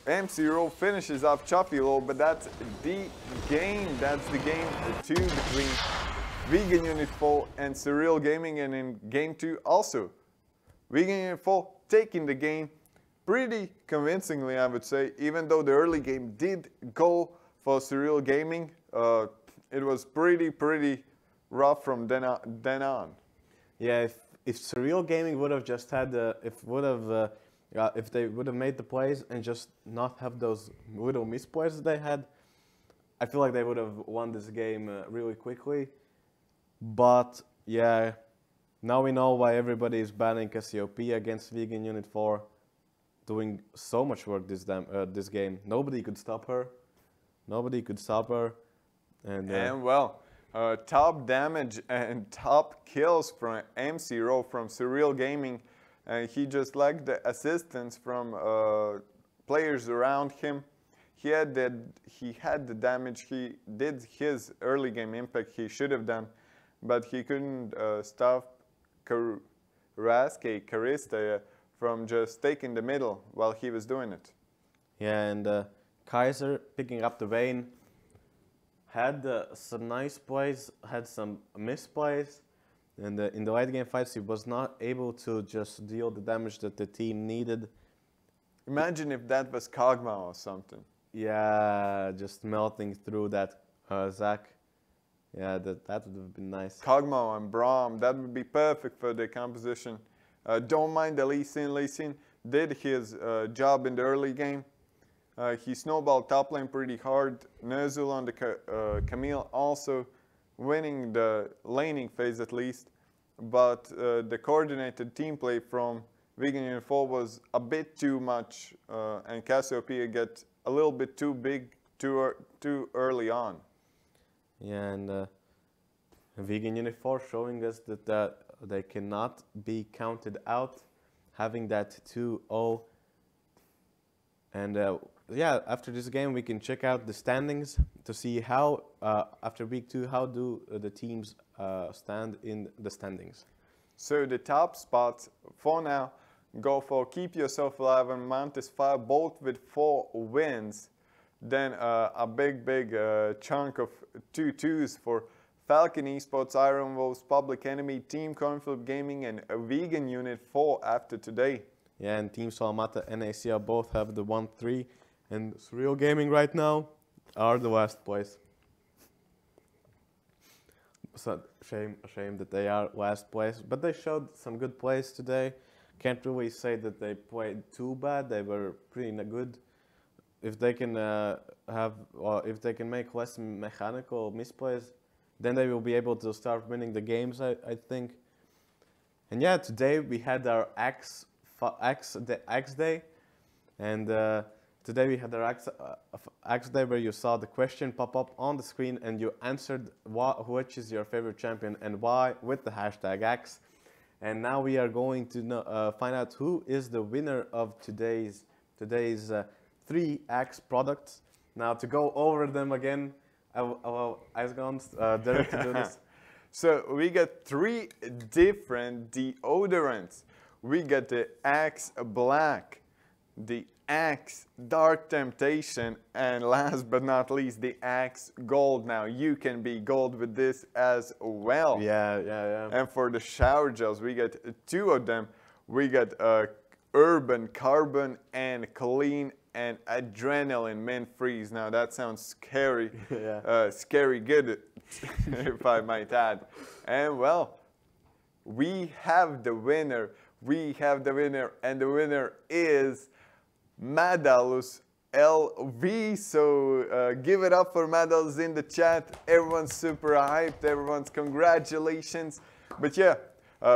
MC Row finishes off Chuffy, but that's the game. That's the game 2 between Vegan Unit 4 and Surreal Gaming, and in game 2 also Vegan Unit 4 taking the game pretty convincingly, I would say. Even though the early game did go for Surreal Gaming, it was pretty rough from then on. Yeah, if Surreal Gaming would have just had if they would have made the plays and just not have those little misplays they had, I feel like they would have won this game really quickly. But yeah, now we know why everybody is banning Cassiopeia against Vegan Unit 4. Doing so much work this game. Nobody could stop her. Nobody could stop her. And well, top damage and top kills from MC Row from Surreal Gaming. He just lacked the assistance from players around him. He had the damage. He did his early game impact he should have done, but he couldn't stop Karista from just taking the middle while he was doing it. Yeah, and Kaiser picking up the Vayne had some nice plays, had some misplays. And in the late game fights, he was not able to just deal the damage that the team needed. Imagine if that was Kog'Maw or something. Yeah, just melting through that Zach. Yeah, that would have been nice. Kog'Maw and Braum, that would be perfect for the composition. Don't mind the Lee Sin. Lee Sin did his job in the early game. He snowballed top lane pretty hard. Ner'zhul on the Camille also winning the laning phase at least, but the coordinated team play from Vegan Unit 4 was a bit too much, and Cassiopeia get a little bit too big too early on. Yeah, and Vegan Unit 4 showing us that they cannot be counted out, having that 2-0. And yeah, after this game we can check out the standings to see how, after week 2, how do the teams stand in the standings. So the top spots for now go for Keep Yourself Alive and Mantis Fire, both with 4 wins. Then a big chunk of 2-2s for Falcon Esports, Iron Wolves, Public Enemy, Team Conflict Gaming, and Vegan Unit 4 after today. Yeah, and Team Salmata and ACL both have the 1-3, and Surreal Gaming right now are the last place. So a shame that they are last place, but they showed some good plays today. Can't really say that they played too bad. They were pretty good. If they can if they can make less mechanical misplays, then they will be able to start winning the games, I think. And yeah, today we had our Axe Day, and today we had our Axe Day where you saw the question pop up on the screen and you answered which is your favorite champion and why with the hashtag Axe. And now we are going to find out who is the winner of today's 3 Axe products. Now to go over them again, I will ask Derek to do this. So we got 3 different deodorants. We got the Axe Black, the Axe Dark Temptation, and last but not least, the Axe Gold. Now you can be gold with this as well. Yeah. And for the shower gels, we got 2 of them. We got urban, carbon, and clean, and adrenaline mint freeze. Now that sounds scary, scary good, if I might add. And well, we have the winner. We have the winner, and the winner is Madalus LV. So give it up for Madalus in the chat. Everyone's super hyped. Everyone's congratulations. But yeah,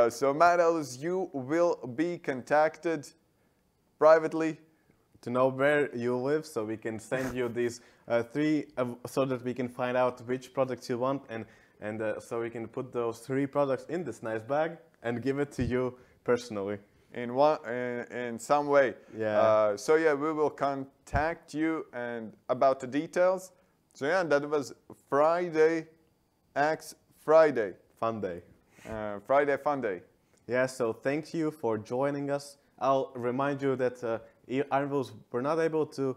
so Madalus, you will be contacted privately to know where you live, so we can send you these three, so that we can find out which products you want, and so we can put those 3 products in this nice bag and give it to you personally. In some way. Yeah. So yeah, we will contact you and about the details. So yeah, that was Friday, Axe Friday. Fun day. Friday Fun Day. Yeah, so thank you for joining us. I'll remind you that Iron Wolves were not able to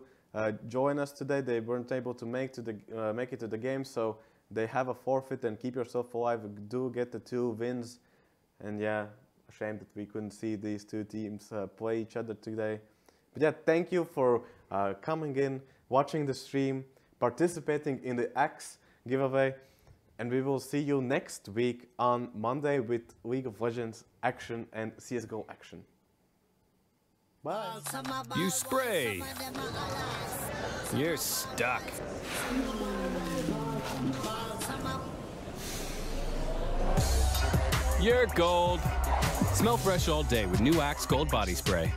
join us today. They weren't able to make it to the game, so they have a forfeit, and Keep Yourself Alive do get the 2 wins. And yeah, a shame that we couldn't see these 2 teams play each other today. But yeah, thank you for coming in, watching the stream, participating in the Axe giveaway. And we will see you next week on Monday with League of Legends action and CSGO action. Bye. You spray. You're stuck. You're gold. Smell fresh all day with new Axe Gold Body Spray.